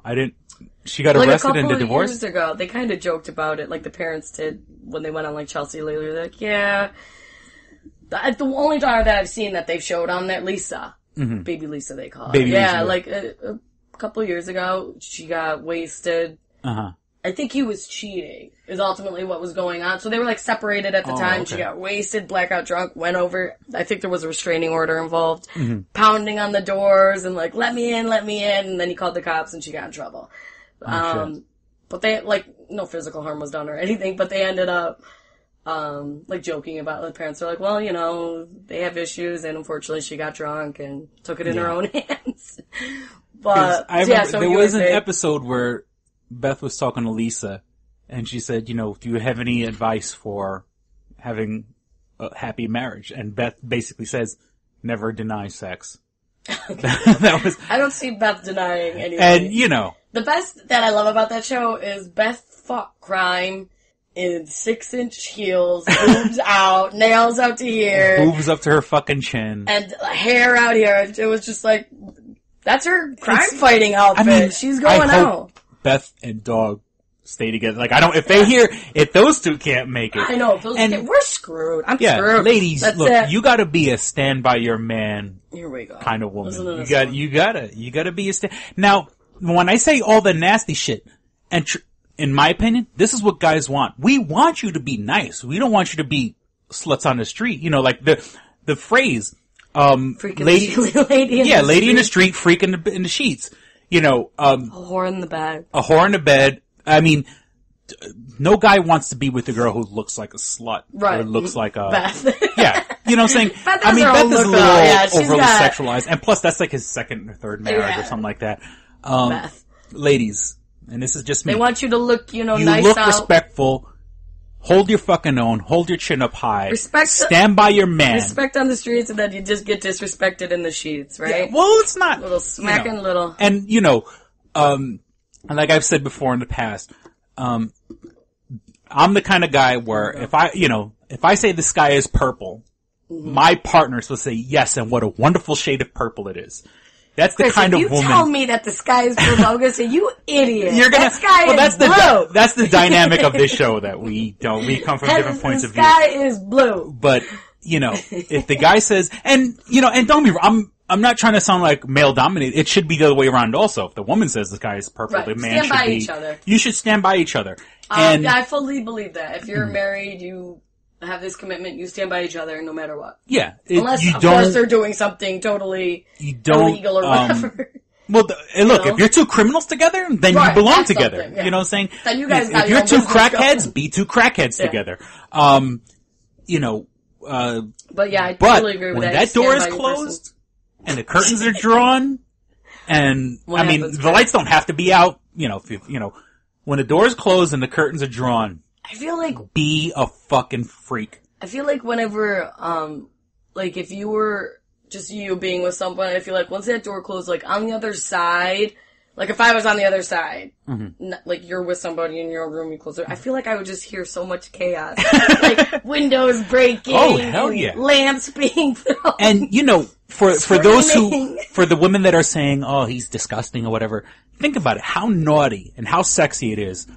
she got arrested and a couple divorced? years ago. They kind of joked about it, like the parents did when they went on like Chelsea lately. They're like, yeah. The only daughter that I've seen that they've showed on that, Lisa. Mm-hmm. Baby Lisa, they call her. Baby yeah, Lisa. like a couple years ago, she got wasted. Uh-huh. I think he was cheating, is ultimately what was going on. So they were like separated at the time. Okay. She got wasted, blackout drunk, went over. I think there was a restraining order involved. Mm-hmm. Pounding on the doors and like, let me in. And then he called the cops and she got in trouble. But they, like, no physical harm was done or anything, but they ended up, like joking about the parents were like, well, you know, they have issues and unfortunately she got drunk and took it in her own hands. But, I remember so there was an episode where Beth was talking to Lisa, and she said, you know, do you have any advice for having a happy marriage? And Beth basically says, never deny sex. That was. I don't see Beth denying anything. And, you know. The best that I love about that show is Beth fought crime in 6-inch heels, boobs out, nails out to here. Boobs up to her fucking chin. And hair out here. It was just like, that's her crime fighting outfit. I mean, she's going out. Beth and Dog stay together. Like, if those two can't make it. I know, we're screwed. I'm screwed. Ladies, you gotta be a stand by your man. Here we go. Kind of woman. You gotta be a stand. Now, when I say all the nasty shit, and in my opinion, this is what guys want. We want you to be nice. We don't want you to be sluts on the street. You know, like the phrase, lady in the street, freak in the sheets. You know, a whore in the bed. A whore in the bed. I mean, no guy wants to be with a girl who looks like a slut. Right. Or looks like a... Beth. Yeah. You know what I'm saying? Beth is a little overly sexualized. And plus, that's like his second or third marriage or something like that. Beth. Ladies, and this is just me. They want you to look, nice out. You look respectful. Hold your fucking own. Hold your chin up high. Stand by your man. Respect on the streets, and then you just get disrespected in the sheets, right? Yeah, well, it's not. Little smacking, little. And, like I've said before in the past, I'm the kind of guy where if I say the sky is purple, my partners will say yes, and what a wonderful shade of purple it is. That's the kind of woman. If you tell me that the sky is blue, I'm gonna say, you idiot. That sky is blue. That's the dynamic of this show that we come from different points of view. The sky is blue. But, if the guy says, and don't be wrong, I'm not trying to sound like male dominated. It should be the other way around also. If the woman says the sky is purple, the man should be. Each other. You should stand by each other. And I fully believe that. If you're married, you have this commitment, you stand by each other no matter what. Yeah. Unless, of course, they're doing something totally illegal or whatever. Well, look, if you're two criminals together, then you belong together. Yeah. You know what I'm saying? Then you guys if you're two crackheads, be two crackheads together. But yeah, I totally agree with when that. That door is closed and the curtains are drawn, and the lights don't have to be out. When the door is closed and the curtains are drawn, I feel like be a fucking freak. I feel like whenever, if you were just you being with someone, I feel like once that door closed, like on the other side, like if I was on the other side, like you're with somebody in your room, you close it, I feel like I would just hear so much chaos. Like windows breaking. Oh, hell yeah. Lamps being thrown. And, for the women that are saying, oh, he's disgusting or whatever, think about it. How naughty and how sexy it is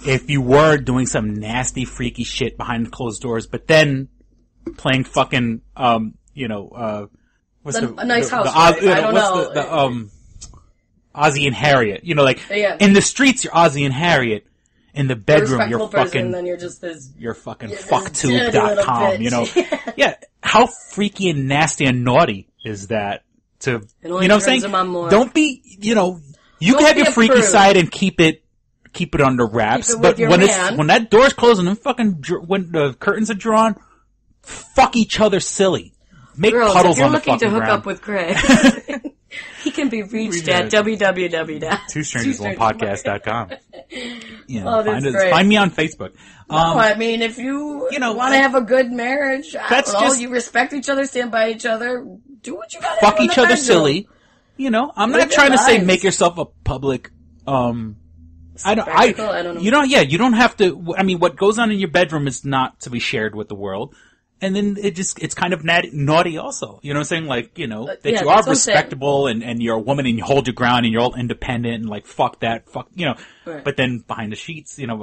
if you were doing some nasty, freaky shit behind closed doors, but then playing fucking, what's a nice housewife. I don't know. Ozzie and Harriet. In the streets, you're Ozzie and Harriet. In the bedroom, you're fucking, then you're just this, you're fucking fucktube.com, Yeah. How freaky and nasty and naughty is that to, what I'm saying? Don't be, you can have your freaky side and keep it under wraps, but when that door's closed and when the curtains are drawn, fuck each other silly. Make puddles on the fucking ground. If you're looking to hook up with Craig, he can be reached at www.twostrangersonepodcast.com. Find me on Facebook. If you want to have a good marriage, you respect each other, stand by each other, do what you gotta do. Fuck each other silly. I'm not trying to say make yourself a public, I don't know. You don't have to, I mean, what goes on in your bedroom is not to be shared with the world. And then it's kind of naughty also. You know what I'm saying? Like, you know, that you are respectable and you're a woman and you hold your ground and you're all independent and like, fuck that, you know. Right. But then behind the sheets, you know,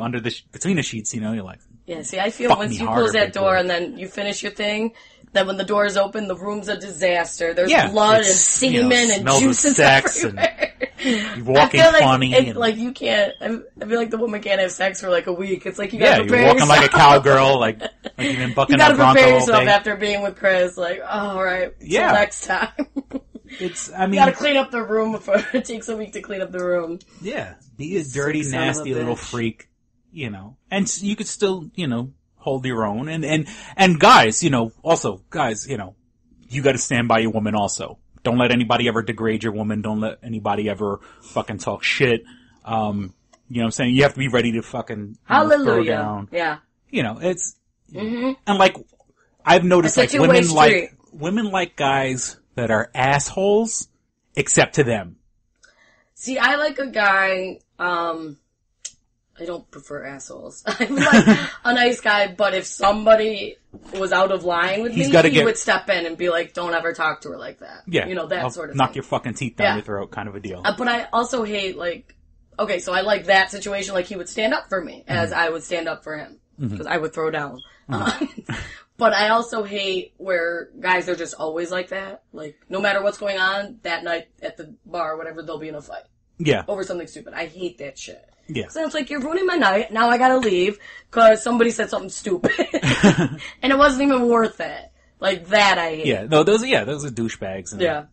between the sheets, you know, you're like. Yeah, see, I feel once you close that door and then you finish your thing, then when the door's open, the room's a disaster. There's blood and semen and juices everywhere. You're walking funny. Like you can't, I feel like the woman can't have sex for like a week. It's like you gotta prepare yourself. You're walking like a cowgirl, like you've been bucking up Bronco all day. You gotta prepare yourself after being with Chris, like, alright, till next time. You gotta clean up the room before it takes a week to clean up the room. Yeah. Be a dirty, nasty little freak, you know. And you could still, you know, hold your own. And guys, you know, you gotta stand by your woman also. Don't let anybody ever degrade your woman. Don't let anybody ever fucking talk shit. You know what I'm saying? You have to be ready to fucking throw down. Yeah. You know, it's, and like, I've noticed like women like guys that are assholes, except to them. See, I like a guy, I don't prefer assholes. I like a nice guy, but if somebody was out of line with me, he would step in and be like, don't ever talk to her like that. Yeah. You know, that sort of knock thing. your fucking teeth down your throat kind of a deal. But I also hate, like, okay, so I like that situation, like he would stand up for me, as I would stand up for him. Because I would throw down. But I also hate where guys are just always like that. Like, no matter what's going on that night at the bar or whatever, they'll be in a fight. Yeah. Over something stupid. I hate that shit. Yeah. So it's like, you're ruining my night, now I gotta leave, cause somebody said something stupid. And it wasn't even worth it. Like, that I hate. Yeah, no, those are douchebags. Yeah.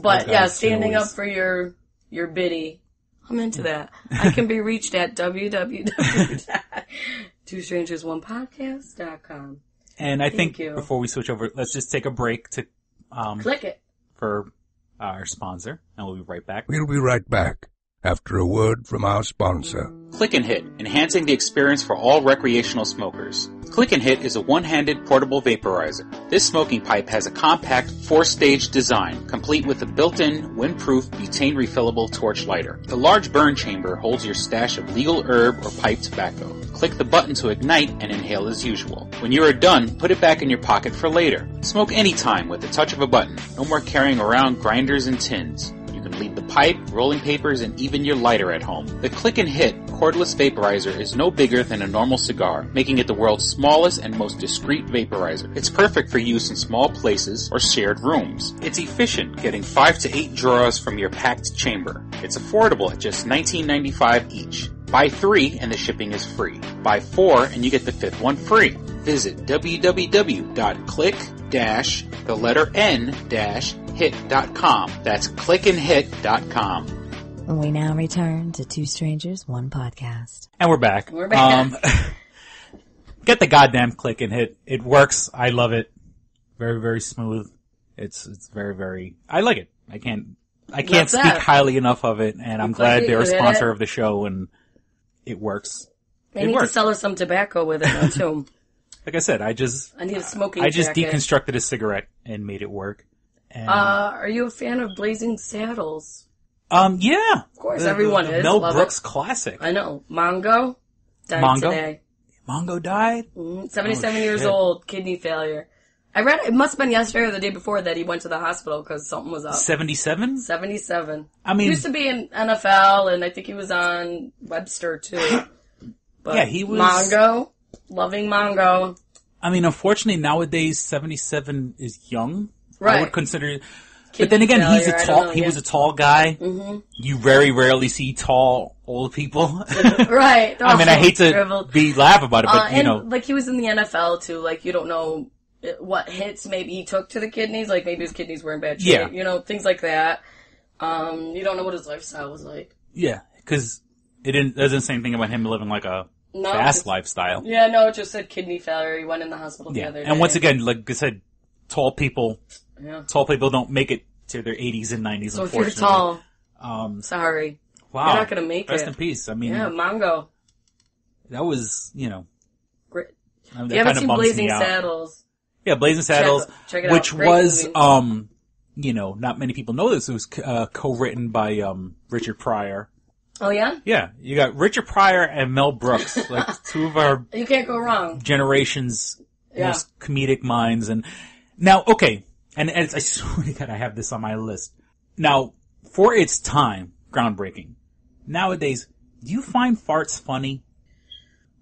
But, standing up for your biddy, I'm into that. I can be reached at www.twostrangersonePodcast.com. And I think before we switch over, let's just take a break to, click it. For our sponsor, and we'll be right back. We'll be right back after a word from our sponsor. Click and Hit, enhancing the experience for all recreational smokers. Click and Hit is a one-handed portable vaporizer. This smoking pipe has a compact 4-stage design, complete with a built-in, windproof, butane refillable torch lighter. The large burn chamber holds your stash of legal herb or pipe tobacco. Click the button to ignite and inhale as usual. When you are done, put it back in your pocket for later. Smoke anytime with the touch of a button. No more carrying around grinders and tins. You can leave the pipe, rolling papers, and even your lighter at home. The Click and Hit cordless vaporizer is no bigger than a normal cigar, making it the world's smallest and most discreet vaporizer. It's perfect for use in small places or shared rooms. It's efficient, getting 5 to 8 draws from your packed chamber. It's affordable at just $19.95 each. Buy 3 and the shipping is free. Buy 4 and you get the 5th one free. Visit www.click-n-hit.com. That's clickandhit.com. We now return to Two Strangers, One Podcast. And we're back. Get the goddamn Click and Hit. It works. I love it. Very, very smooth. It's very, very, I like it. I can't speak highly enough of it, and I'm glad they're a sponsor of the show, and it works. They need to sell us some tobacco with it, too. Like I said, I need a smoking jacket. Deconstructed a cigarette and made it work. And, are you a fan of Blazing Saddles? Yeah. Of course, everyone is. Mel Brooks classic. I know. Mongo died today. Mongo died? 77 years old, kidney failure. I read it must have been yesterday or the day before that he went to the hospital because something was up. 77? 77. I mean, he used to be in NFL, and I think he was on Webster too. But yeah, he was Mongo, loving Mongo. I mean, unfortunately nowadays 77 is young. Right. I would consider. But then again, he was a tall guy. Mm-hmm. You very rarely see tall old people. Right. I mean, I hate to laugh about it, but you know, like he was in the NFL too. Like you don't know what hits maybe he took to the kidneys. Like maybe his kidneys were in bad shape. Yeah. You know, things like that. You don't know what his lifestyle was like. Yeah, because it doesn't say anything about him living like a fast lifestyle. Yeah, no, it just said kidney failure. He went in the hospital the other day. And once again, like I said, tall people don't make it to their 80s and 90s, so unfortunately. If you're tall, sorry. Wow. You're not gonna make Rest in peace. I mean, yeah, Mongo. That was, great. You haven't seen Blazing Saddles? Yeah, Blazing Saddles, check it which out. was, not many people know this. It was co-written by Richard Pryor. Oh, yeah? Yeah. You got Richard Pryor and Mel Brooks, like two of our You can't go wrong. generation's most comedic minds. And now, okay, and I swear to God, I have this on my list. Now, for its time, groundbreaking. Nowadays, do you find farts funny?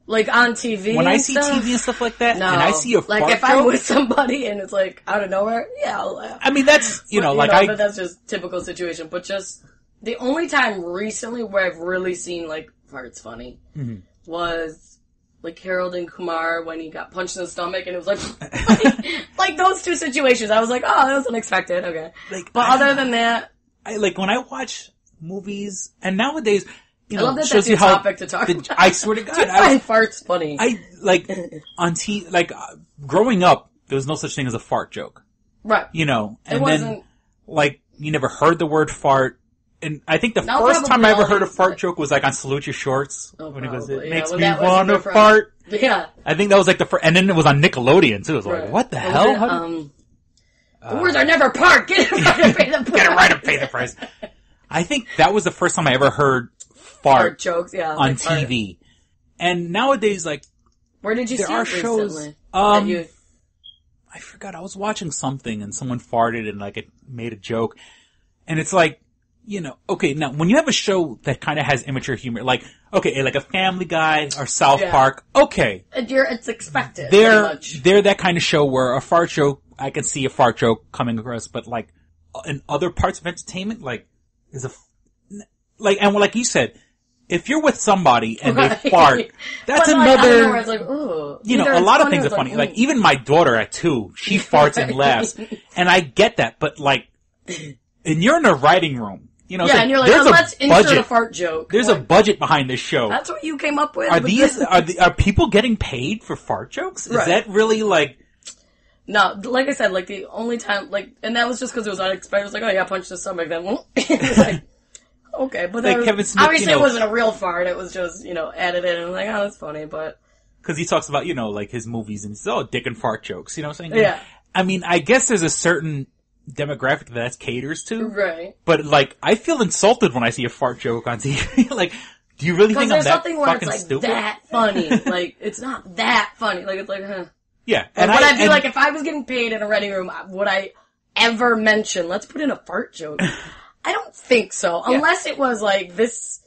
Like on TV When and I see stuff? TV and stuff like that, No. and I see a like fart if I'm joke, with somebody and it's like out of nowhere, yeah, I'll laugh. I mean, that's, but that's just typical situation. But just the only time recently where I've really seen like farts funny was like Harold and Kumar when he got punched in the stomach, and it was like those two situations. I was like, oh, that was unexpected. Okay, but other than that, when I watch movies, and nowadays, I love that shows that's you your how topic to talk about. I swear to God, I find farts funny. On TV, growing up, there was no such thing as a fart joke. Right. And it wasn't, then, you never heard the word fart. And I think the Now first time I ever heard a probably fart joke was on Salute Your Shorts. Oh, when he goes, probably. it makes when me that was want to different. fart. Yeah. I think that was the first, and then it was on Nickelodeon too. It was like, what the hell? The words are never part. Get it right and pay the price. Get it right and pay the price. I think that was the first time I ever heard fart jokes, on TV. And nowadays, where did you see there are it shows. recently? I forgot. I was watching something and someone farted and it made a joke, and it's like, okay, now when you have a show that kind of has immature humor, like a Family Guy or South Park, okay, it's expected. They're that kind of show where a fart joke, I can see a fart joke coming across, but in other parts of entertainment, and like you said, if you're with somebody and they fart, that's another. It's like, ooh, a lot of things are funny. Like even my daughter at 2, she farts and laughs, and I get that. But and you're in a writing room, and you're like, let's insert a fart joke. There's a budget behind this show. That's what you came up with. Are people getting paid for fart jokes? Is that really No, like I said, the only time, and that was just because it was unexpected. It was like, oh yeah, punch the stomach, then it was like. Okay, but Kevin Smith, obviously it wasn't a real fart. It was just, added in. And I'm like, oh, that's funny, but. Because he talks about, his movies and he's dick and fart jokes, you know what I'm saying? Yeah. I mean, I guess there's a certain demographic that caters to. Right. But, I feel insulted when I see a fart joke on TV. Do you really think I'm that fucking stupid? That funny. It's not that funny. It's like, huh. Yeah. And I'd be like, if I was getting paid in a writing room, would I ever mention, let's put in a fart joke? I don't think so. Yeah. Unless it was this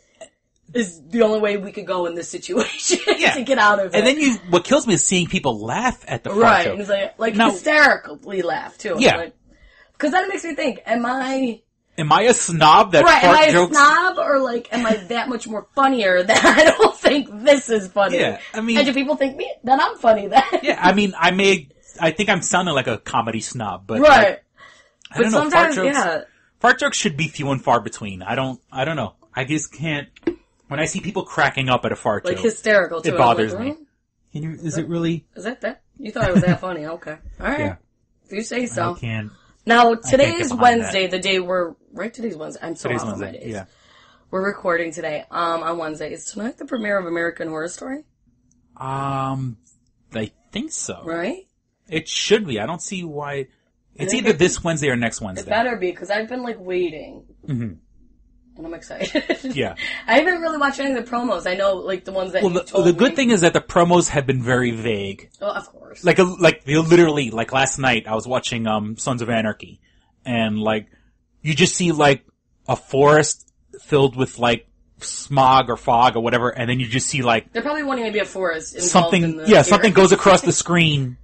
is the only way we could go in this situation to get out of it. And then what kills me is seeing people laugh at the fart right. joke. Right. And it's hysterically laugh too. Yeah. Because then it makes me think, am I a snob that right, fart am I jokes? A snob or am I that much more funnier that I don't think this is funny? Yeah. I mean. And do people think that I'm funny then? Yeah. I mean, I think I'm sounding like a comedy snob, but. Right. I don't know. Sometimes, fart jokes, fart jokes should be few and far between. I don't know. I just can't. When I see people cracking up at a fart joke, hysterical too. It bothers me. Is it really? Is that? You thought it was that funny? Okay. All right. Yeah. If you say so. I can't. Now today is Wednesday. The day today's Wednesday. I'm so off on my days. Yeah. We're recording today. On Wednesday. Is tonight the premiere of American Horror Story? I think so. Right. It should be. I don't see why. It's either this Wednesday or next Wednesday. It better be, because I've been waiting. Mm-hmm. And I'm excited. Yeah. I haven't really watched any of the promos. I know, the ones that you told the me. good thing is that the promos have been very vague. Oh, of course. They literally, last night, I was watching, Sons of Anarchy. And, you just see, a forest filled with, smog or fog or whatever, and then you just see, There probably won't even be a forest involved something, in the something goes across the screen,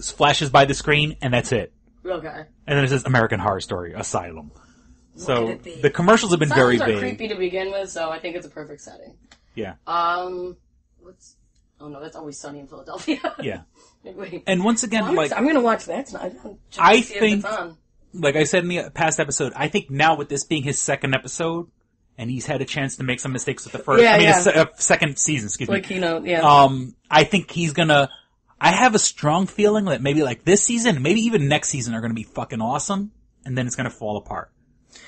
flashes by the screen, and that's it. Okay. And then it says American Horror Story Asylum. So the commercials have been very vague. Are creepy to begin with, so I think it's a perfect setting. Yeah. Oh no, that's Always Sunny in Philadelphia. Yeah. Wait. And once again, I'm gonna watch that tonight. I think, like I said in the past episode, I think now with this being his second episode, and he's had a chance to make some mistakes with the first, his second season, excuse me. I think he's gonna, I have a strong feeling that maybe this season, maybe even next season are gonna be fucking awesome, and then it's gonna fall apart.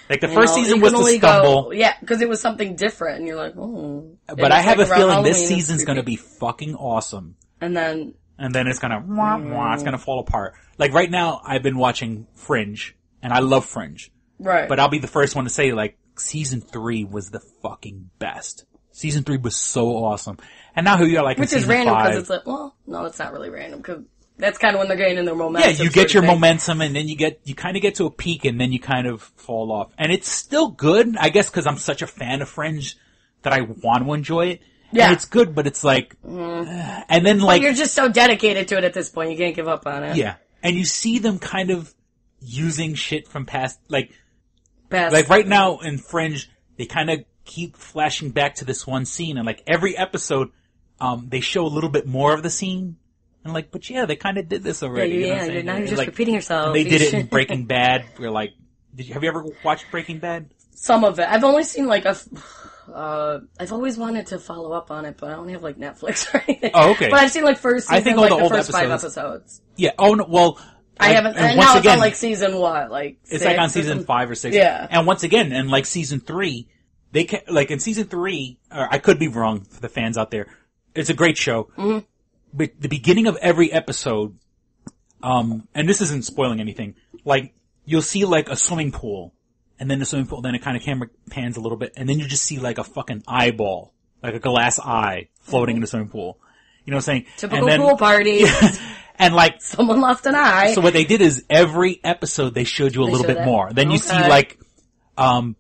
The first season was the stumble. Because it was something different, and you're like, oh. But I have a feeling this season's gonna be fucking awesome. And then it's gonna fall apart. Right now, I've been watching Fringe, and I love Fringe. Right. But I'll be the first one to say, season 3 was the fucking best. Season 3 was so awesome. And now here you are like Which in is season random 5. because it's like, well, no, it's not really random because that's kind of when they're getting in their momentum. Yeah, you get your momentum and then you kind of get to a peak and then you kind of fall off. And it's still good, I guess because I'm such a fan of Fringe that I want to enjoy it. Yeah. And it's good, but it's like, and then like. But you're just so dedicated to it at this point, you can't give up on it. Yeah. And you see them kind of using shit from past, like right now in Fringe, they kind of keep flashing back to this one scene and like every episode, they show a little bit more of the scene. And like, but yeah, they kind of did this already. Yeah, you know now you're just repeating yourself. They did it in Breaking Bad. We're like, have you ever watched Breaking Bad? Some of it. I've only seen like I've always wanted to follow up on it, but I don't have like Netflix or anything. Oh, okay. But I've seen like first season, I think all like the first old 5 episodes. Yeah. Oh no. Well, I haven't. And now it's on like season what? Like it's like on season 5 or 6. Yeah. And once again, in like season 3, like in season 3, or I could be wrong for the fans out there. It's a great show. Mm-hmm. But the beginning of every episode, and this isn't spoiling anything, like, you'll see like a swimming pool, and then the swimming pool, then it kind of camera pans a little bit, and then you just see like a fucking eyeball, like a glass eye floating in the swimming pool. You know what I'm saying? Typical pool party. And like, someone lost an eye. So what they did is every episode they showed you a little bit more. Then you see like, and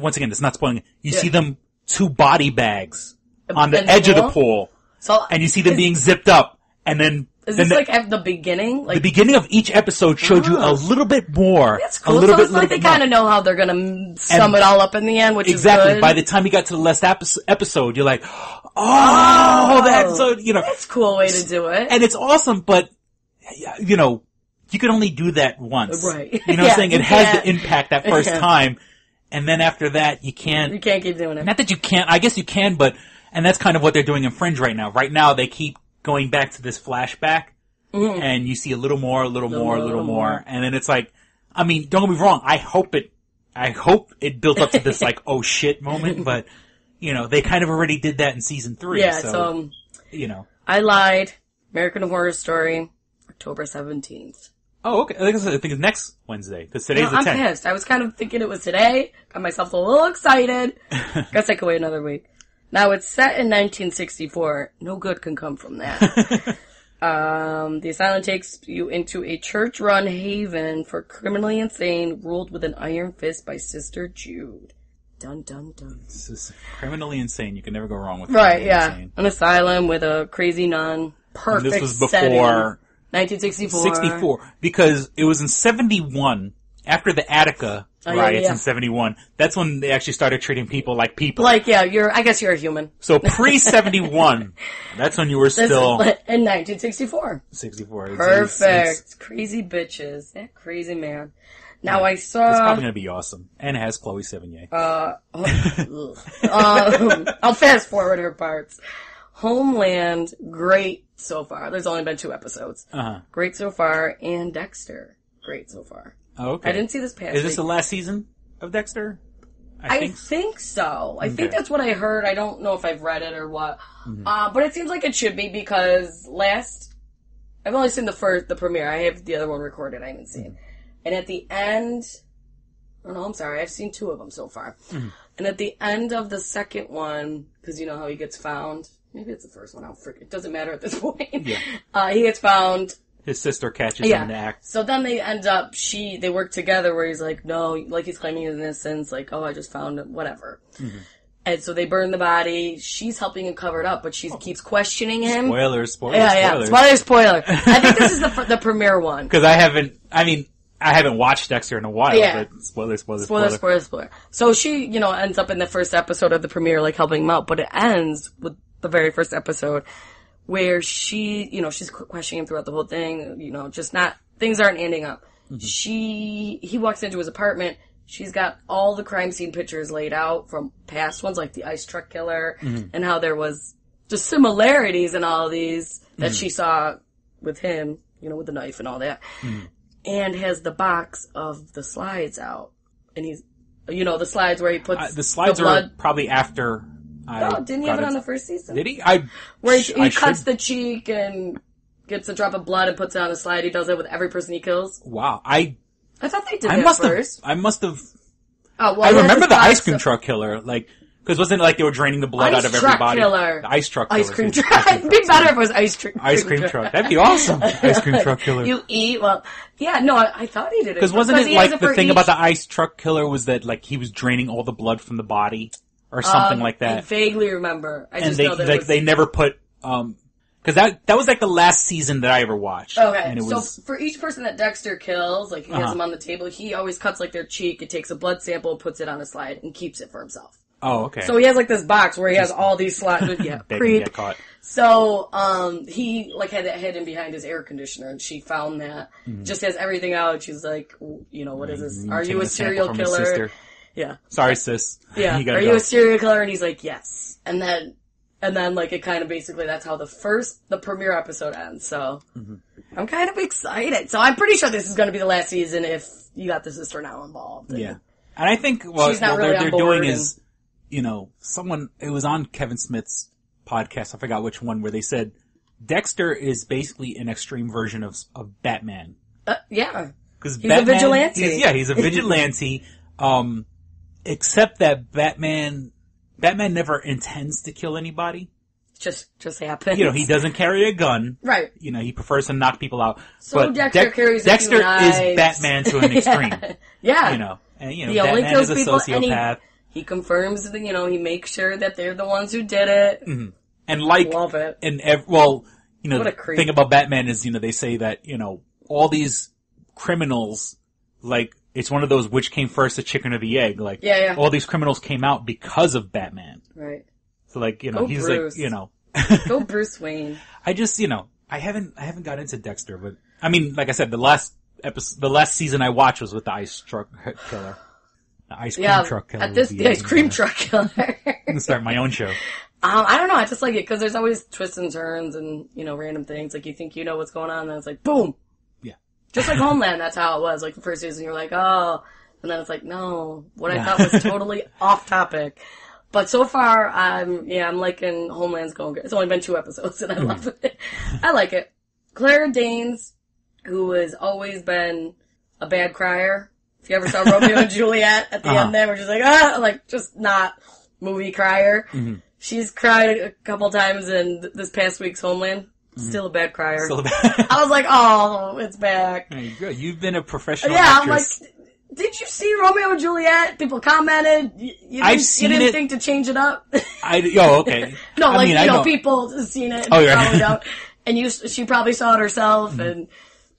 once again, it's not spoiling it. You see them 2 body bags on the edge of the pool. So, and you see them being zipped up, and then... Is this like at the beginning? Like, the beginning of each episode showed you a little bit more. That's cool. So it's like they kind of know how they're gonna sum it all up in the end, which is good. Exactly. By the time you got to the last episode, you're like, the episode, you know. That's a cool way to do it. And it's awesome, but, you know, you can only do that once. Right. You know what I'm saying? It has the impact that first time, and then after that, you can't... You can't keep doing it. Not that you can't, I guess you can, but... And that's kind of what they're doing in Fringe right now. Right now, they keep going back to this flashback, and you see a little more, and then it's like, I mean, don't get me wrong, I hope it built up to this like, oh shit moment, but, you know, they kind of already did that in season 3. Yeah, so you know. I lied. American Horror Story, October 17th. Oh, okay. I think it's next Wednesday, because today's the 10th. I'm pissed. I was kind of thinking it was today. Got myself a little excited. Guess I could wait another week. Now, it's set in 1964. No good can come from that. The asylum takes you into a church-run haven for criminally insane, ruled with an iron fist by Sister Jude. Dun, dun, dun. This is criminally insane. You can never go wrong with right, yeah. Insane. An asylum with a crazy nun. Perfect. And this was before 1964. 64. Because it was in 71, after the Attica riots in 71. That's when they actually started treating people like people. Like, yeah, I guess you're a human. So pre-71, that's when you were still... In 1964. 64. Perfect. Crazy bitches. That crazy man. Now I saw... It's probably going to be awesome. And it has Chloe Sevigny. I'll fast forward her parts. Homeland, great so far. There's only been 2 episodes. Great so far. And Dexter, great so far. Oh, okay. I didn't see this past Is this the last season of Dexter? I think so. I think that's what I heard. I don't know if I've read it or what. But it seems like it should be because I've only seen the premiere. I have the other one recorded. I haven't seen. And at the end, I've seen 2 of them so far. And at the end of the second one, because you know how he gets found. Maybe it's the first one. It doesn't matter at this point. Yeah. He gets found. His sister catches him in the act. So then they end up, they work together where he's like, no, like he's claiming his innocence, like, oh, I just found it, whatever. And so they burn the body. She's helping him cover it up, but she keeps questioning him. Spoilers. Yeah. Spoiler. I think this is the premiere one. Because I haven't watched Dexter in a while, but spoiler. So she, ends up in the first episode of the premiere, like helping him out, but it ends with the very first episode where she, she's questioning him throughout the whole thing, things aren't ending up. He walks into his apartment, she's got all the crime scene pictures laid out from past ones, like the ice truck killer, and how there was just similarities in all of these that she saw with him, with the knife and all that. And has the box of the slides out. And he's, the slides where he puts the slides are probably after... didn't he have it on the first season? Did he? Where he cuts the cheek and gets a drop of blood and puts it on a slide. He does it with every person he kills. Wow. I thought they did that first. I must have... Oh, well, I remember the ice cream truck killer, like, because wasn't it like they were draining the blood out of everybody? Killer. The ice truck killer. Ice cream truck. It'd be better if it was ice cream truck. That'd be awesome. Ice cream truck killer. You eat, well, yeah, no, I thought he did it. Because wasn't it like the thing about the ice truck killer was that like he was draining all the blood from the body or something like that? I vaguely remember. I just know that like they never put, because that was like the last season that I ever watched. Okay, and it was, so for each person that Dexter kills, like he has them on the table, he always cuts like their cheek, it takes a blood sample, puts it on a slide, and keeps it for himself. Oh, okay. So he has like this box where he has all these slides. Yeah, they can get caught. So, he like had that hidden behind his air conditioner, and she found that. Just has everything out. She's like, you know, what is this? Are you a serial killer? Yeah. Sorry, sis. Yeah. Are you a serial killer? And he's like, yes. And then like it kind of basically that's how the premiere episode ends. So I'm kind of excited. So I'm pretty sure this is going to be the last season if you got the sister now involved. And yeah. And I think what they're doing is, you know, it was on Kevin Smith's podcast, I forgot which one, where they said Dexter is basically an extreme version of Batman. Yeah. Because he's a vigilante. He's a vigilante. Except that Batman never intends to kill anybody. Just happens. You know, he doesn't carry a gun. Right. You know, he prefers to knock people out. So but Dexter carries Dexter is Batman to an extreme. Yeah. You know, and you know, he Batman only kills is a people, sociopath. He confirms that, you know, he makes sure that they're the ones who did it. Mm-hmm. And like, love it. And well, you know, what a the creep. thing about Batman is, you know, they say that, you know, all these criminals, like, it's one of those which came first, the chicken or the egg. Like, all these criminals came out because of Batman. Right. So like, you know, he's Bruce. Like, you know. Go Bruce Wayne. I just, you know, I haven't got into Dexter, but, I mean, like I said, the last season I watched was with the ice truck killer. The ice cream truck killer. The ice cream truck killer. I'm gonna start my own show. I don't know, I just like it, because there's always twists and turns and, you know, random things. Like, you think you know what's going on, and then it's like, boom! Yeah. Just like Homeland, that's how it was. Like, the first season, you're like, oh, and then it's like, no, what I thought was totally off topic. But so far, I'm liking Homeland's going good. It's only been 2 episodes, and I love it. I like it. Claire Danes, who has always been a bad crier. If you ever saw Romeo and Juliet at the end there, we're just like, just not movie crier. Mm-hmm. She's cried a couple times in this past week's Homeland. Still a bad crier. I was like, oh, it's back. There you go. You've been a professional actress. I'm like, did you see Romeo and Juliet? People commented. You didn't think to change it up? Okay. No, I mean, you know, people have seen it. And probably don't. And she probably saw it herself and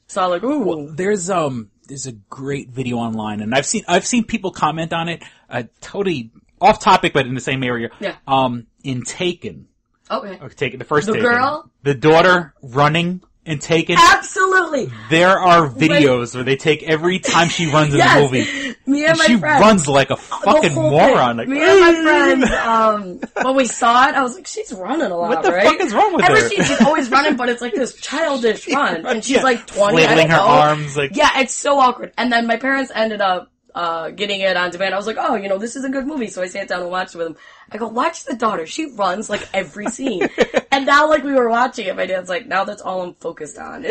saw like, ooh. Well, there's a great video online, and I've seen people comment on it. Totally off topic, but in the same area. Yeah. In Taken. Okay. Taken, the first the Taken. Girl? The daughter running in Taken. Absolutely. There are videos where they take every time she runs in the movie. Me and my she friends. runs like a fucking moron. Like, me and my friends, when we saw it, I was like, she's running a lot, what the right? fuck is wrong with her? She's always running, but it's like this childish run. And she's like 20. Flailing her arms. Like, yeah, it's so awkward. And then my parents ended up getting it on demand. I was like, oh, you know, this is a good movie. So I sat down and watched it with them. I go, watch the daughter. She runs like every scene. And now like we were watching it, my dad's like, now that's all I'm focused on.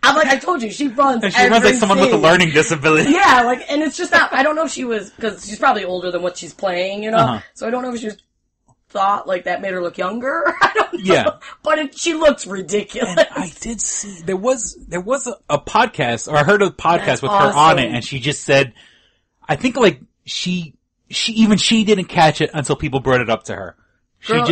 I'm like, I told you, she runs and she runs like someone with a learning disability. Yeah, like, and it's just not, I don't know if she was, cause she's probably older than what she's playing, you know? So I don't know if she was thought like that made her look younger. I don't know. Yeah. But she looks ridiculous. And I did see, there was a podcast, or I heard a podcast with her on it, and she just said, I think like she didn't catch it until people brought it up to her. Girl,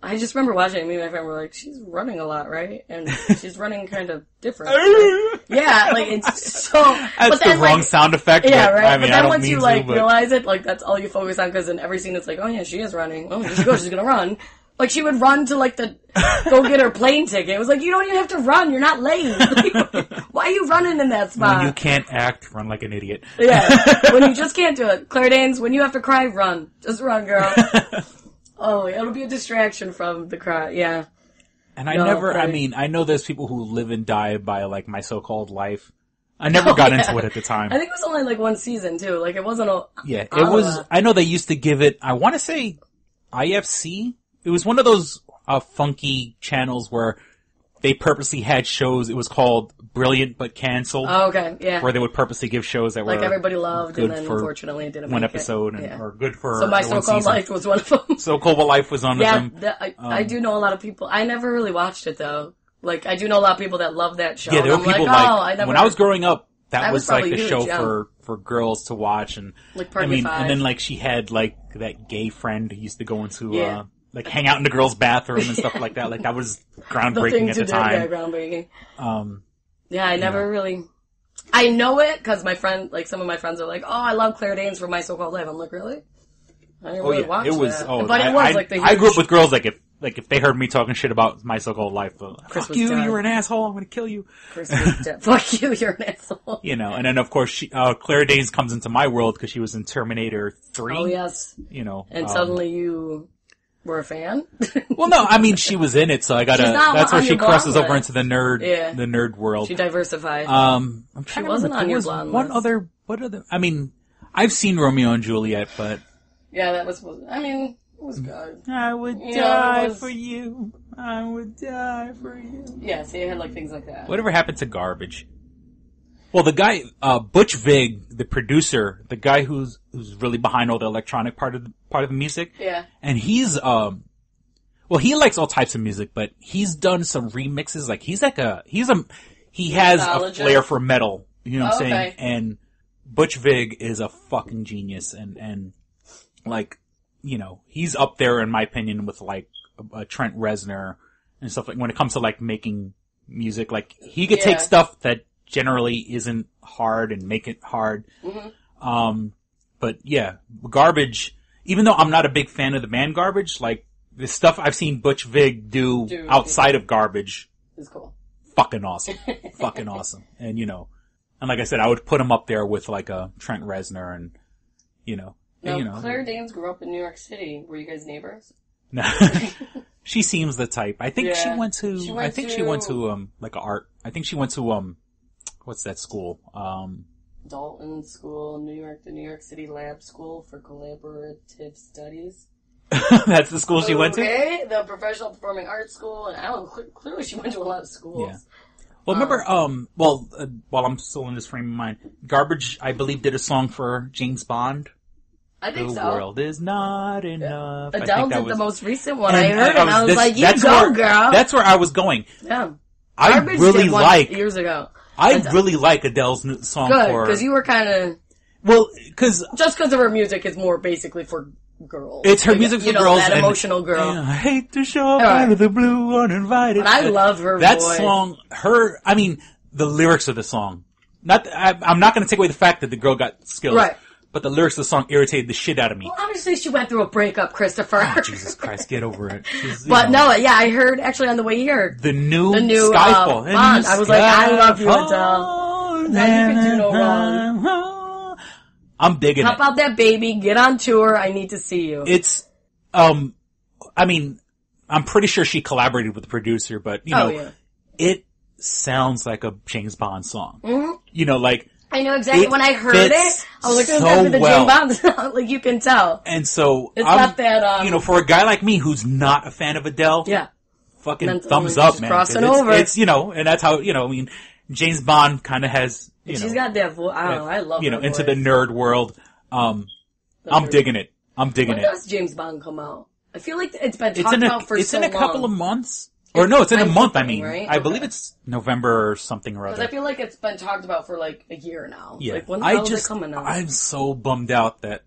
I just remember watching it, me and my friend were like, she's running a lot, right? And she's running kind of different. Right? Yeah, like, it's so... That's the wrong sound effect. Yeah, right? I mean, but then once you, realize it, like, that's all you focus on, because in every scene it's like, oh yeah, she is running. Oh, she's gonna run. Like, she would run to, like, go get her plane ticket. It was like, you don't even have to run. You're not late. Why are you running in that spot? When you can't act, run like an idiot. Yeah. When you just can't do it. Claire Danes, when you have to cry, run. Just run, girl. Oh, it'll be a distraction from the cry. Yeah. And I know there's people who live and die by, like, My So-Called Life. I never got into it at the time. I think it was only, like, 1 season, too. Like, it wasn't a... Yeah, it was... I know they used to give it... I want to say IFC? It was one of those funky channels where they purposely had shows. It was called Brilliant but Canceled. Oh, okay, yeah. Where they would purposely give shows that were like everybody loved, good and then for unfortunately it didn't one make episode, it. or good for So My one So-Called season. Life was one of them. So-Called Life was one of them. I do know a lot of people. I never really watched it though. Like I do know a lot of people that love that show. Yeah, there were people when I was growing up, that was like the huge, show for girls to watch, and like Party Five. and then like she had like that gay friend who used to go into like hang out in the girls' bathroom and stuff like that. Like that was groundbreaking at the time. Yeah, groundbreaking. Yeah, I never really. I know it because my friend, like some of my friends are like, "Oh, I love Claire Danes for My So-Called Life." I'm like, really? I didn't really watch it was. that. Oh, but it was like the. I grew up with girls if they heard me talking shit about My So-Called Life, fuck you, dead. you're an asshole, I'm gonna kill you. Chris was dead. Fuck you, you're an asshole. You know, and then of course Claire Danes comes into my world because she was in Terminator 3. Oh yes. You know, and suddenly you were a fan. Well, no, I mean she was in it, so I gotta. That's where she crosses over into the nerd world. She diversified. I'm trying she to wasn't remember, on your was blonde one list. other. What other? I mean, I've seen Romeo and Juliet, but yeah, that was. I mean, it was good. I would die for you. I would die for you. Yeah, see, it had like things like that. Whatever happened to Garbage? Well, the guy, Butch Vig, the producer, the guy who's really behind all the electronic part of the music. Yeah. And he's, well, he likes all types of music, but he's done some remixes. Like, he has a flair for metal. You know what I'm saying? And Butch Vig is a fucking genius. And, like, you know, he's up there in my opinion with like, Trent Reznor and stuff like, when it comes to like making music, like, he could take stuff that generally isn't hard and make it hard. Mm-hmm. But yeah, Garbage, even though I'm not a big fan of the band Garbage, like the stuff I've seen Butch Vig do outside of Garbage is cool. Fucking awesome. Fucking awesome. And you know, and like I said, I would put him up there with like a Trent Reznor and, you know. Now, you know. Claire Danes grew up in New York City. Were you guys neighbors? No. She seems the type. I think she went to like a art. I think she went to what's that school? Dalton School, the New York City Lab School for Collaborative Studies. That's the school she went to? Okay, the Professional Performing Arts School, and I don't know, clearly she went to a lot of schools. Yeah. Well, remember, while I'm still in this frame of mind, Garbage, I believe, did a song for James Bond. I think the so. world is not enough. Adele did the most recent one I heard, and I was like, you go, girl. That's where I was going. Yeah. I really like, years ago. I really like Adele's new song Good, because you were kind of... Well, because... Just because of her music is more basically for girls. It's her music for girls. That emotional girl. I hate to show up out of the blue uninvited. But I love her that voice. Song, I mean, the lyrics of the song. I'm not going to take away the fact that the girl got skills. Right. But the lyrics of the song irritated the shit out of me. Well, obviously she went through a breakup, Christopher. Oh, Jesus Christ, get over it. But no, yeah, I heard actually on the way here. The new Skyfall. Bond. I was like, I love you, Adele. Now you can do no wrong. I'm digging Pop out that baby, get on tour, I need to see you. It's, I mean, I'm pretty sure she collaborated with the producer, but, you know, it sounds like a James Bond song. Mm-hmm. You know, like, I know exactly when I heard it. I was like, this is the James Bond song. Like, you can tell. And so, it's not that, you know, for a guy like me who's not a fan of Adele, fucking thumbs up, man. Crossing over. It's, you know, and that's how, you know, I mean, James Bond kind of has, you know. She's got that voice. I don't know, I love her voice. Into the nerd world. I'm digging it. I'm digging it. When does James Bond come out? I feel like it's been talked about for so long. It's in a couple of months. Or no, it's in a month, I mean. Right? I believe it's November or something or other. Because I feel like it's been talked about for like a year now. Yeah. Like, when the hell is it coming out? I'm so bummed out that,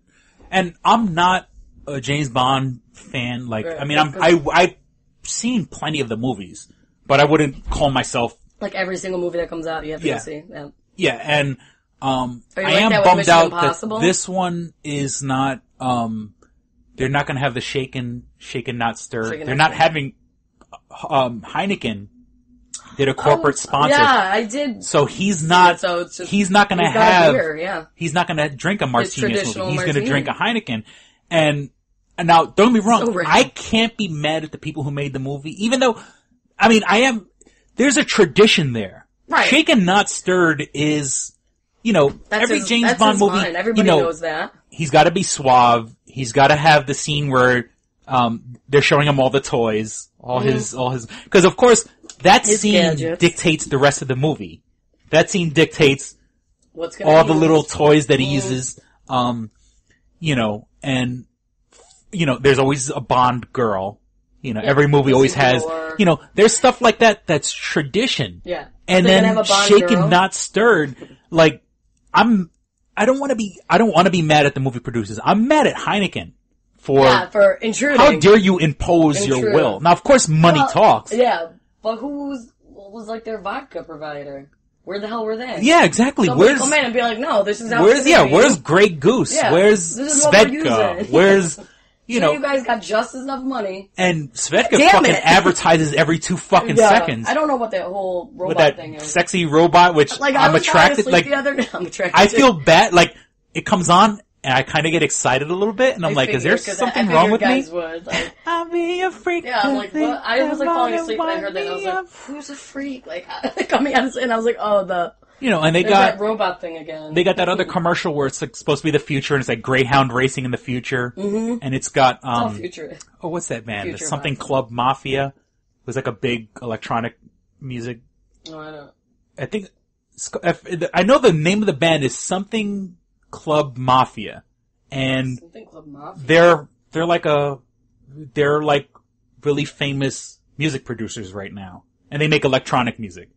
and I'm not a James Bond fan, like, right. I mean, I've seen plenty of the movies, but I wouldn't call myself. Like every single movie that comes out, you have to go see. Yeah. Yeah, and, I am bummed out that this one is not, they're not gonna have the shaken, not stirred. They're not having, Heineken did a corporate sponsor. Yeah, I did. So he's not, he's not gonna have, he's not gonna drink a martini. He's gonna drink a Heineken. And now, don't get me wrong, I can't be mad at the people who made the movie, even though, I mean, there's a tradition there. Right. Shaken Not Stirred is, you know, every James Bond movie, everybody knows that. He's gotta be suave. He's gotta have the scene where, they're showing him all the toys, all his, cause of course, that scene dictates the rest of the movie. That scene dictates all the little toys that he uses, you know, and, you know, there's always a Bond girl. You know, every movie always has, you know, there's stuff like that that's tradition. Yeah. And then shaken, not stirred. Like, I don't want to be mad at the movie producers. I'm mad at Heineken for intruding. How dare you impose your will? Now, of course, money talks. Yeah, but who was like their vodka provider? Where the hell were they? Yeah, exactly. Somebody come in and be like, no, this is how it's gonna be. Where's Grey Goose? Yeah, where's Svedka? Where's, you know. You guys got just enough money. And Svedka fucking advertises every 2 fucking seconds. I don't know what that whole robot with that thing is. Sexy robot, which like, I'm attracted, like, I'm attracted I feel bad, like, it comes on, and I kind of get excited a little bit, and I'm like, is there something wrong with me? Like, I'll be a freak. Yeah, I'm like, what? I was like falling asleep when I heard that, and I was like, who's a freak? Like, coming out and I was like, oh, you know, and they got that robot thing again. They got that other commercial where it's like supposed to be the future, and it's like Greyhound racing in the future, and it's got it's all future. Oh, what's that band? Future something Club Mafia. It was like a big electronic music. Oh, I don't. I think I know the name of the band is something Club Mafia, and something Club Mafia. They're like really famous music producers right now, and they make electronic music.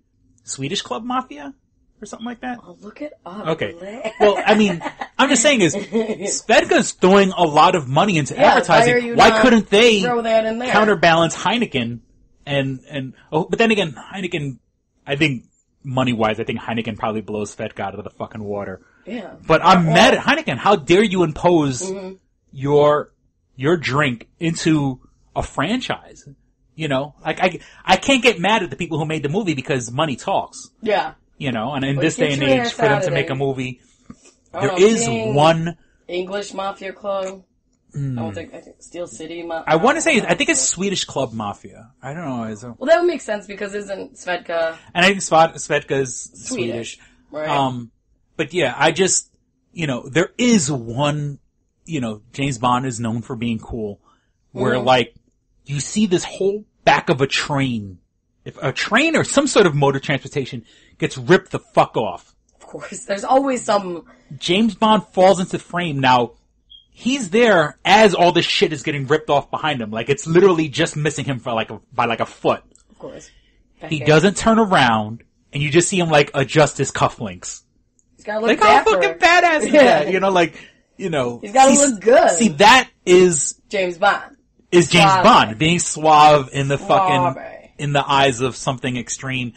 Swedish Club Mafia? Or something like that? I'll look it up. Okay. Well, I mean, I'm just saying is, Svedka's throwing a lot of money into advertising. Why couldn't they throw that in there? Counterbalance Heineken but then again, Heineken, I think, money-wise, I think Heineken probably blows Svedka out of the fucking water. Yeah. But I'm mad at Heineken. How dare you impose your drink into a franchise? You know? Like, I can't get mad at the people who made the movie because money talks. Yeah. You know, and in this day and age, for them to make a movie, there is one English Mafia Club. I think Steel City Mafia. I want to say, I think it's Swedish Club Mafia. I don't know. Well, that would make sense because isn't Svedka? And I think Svedka is Swedish. Right. But yeah, I just, you know, there is one, you know, James Bond is known for being cool, where like, you see this whole back of a train. If a train or some sort of motor transportation gets ripped the fuck off. Of course. There's always some... James Bond falls into frame. Now, he's there as all this shit is getting ripped off behind him. Like, it's literally just missing him by a foot. Of course. He doesn't turn around, and you just see him, like, adjust his cufflinks. He's gotta look like, how fucking badass is that? You know, like, you know. He's gotta look good. See, that is... James Bond. Is James Bond. Being suave in the fucking... in the eyes of something extreme,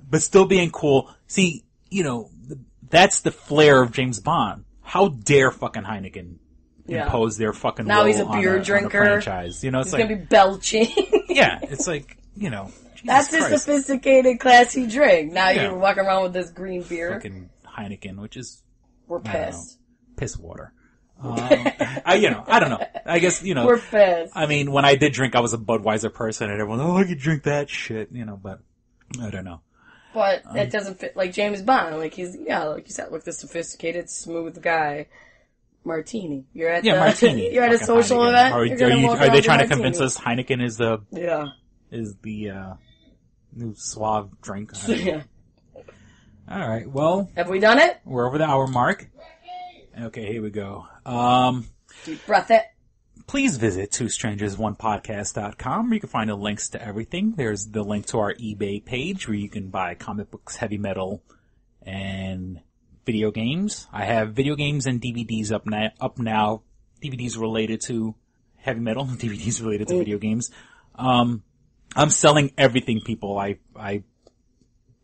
but still being cool. See, you know, that's the flair of James Bond. How dare fucking Heineken impose their fucking will he's a beer drinker. On a franchise. You know, it's he's gonna be belching. Yeah, it's like, you know, Jesus that's Christ. a sophisticated, classy drink. Now you're walking around with this green beer. Fucking Heineken, which is... We're pissed. Piss water. I don't know. I guess, you know. We're pissed. I mean, when I did drink, I was a Budweiser person, and everyone, I could drink that shit, you know, but I don't know. But that doesn't fit, like James Bond. Like, he's, like you said, look, the sophisticated, smooth guy. Martini. You're at Martini. You're at a social Heineken. event. Are they trying to convince us Heineken is the new suave drink? Yeah. All right. Well, have we done it? We're over the hour mark. Okay, here we go. Deep breath it. Please visit twostrangersonepodcast.com where you can find the links to everything. There's the link to our eBay page where you can buy comic books, heavy metal, and video games. I have video games and DVDs up now. DVDs related to heavy metal, DVDs related to video games. I'm selling everything, people. I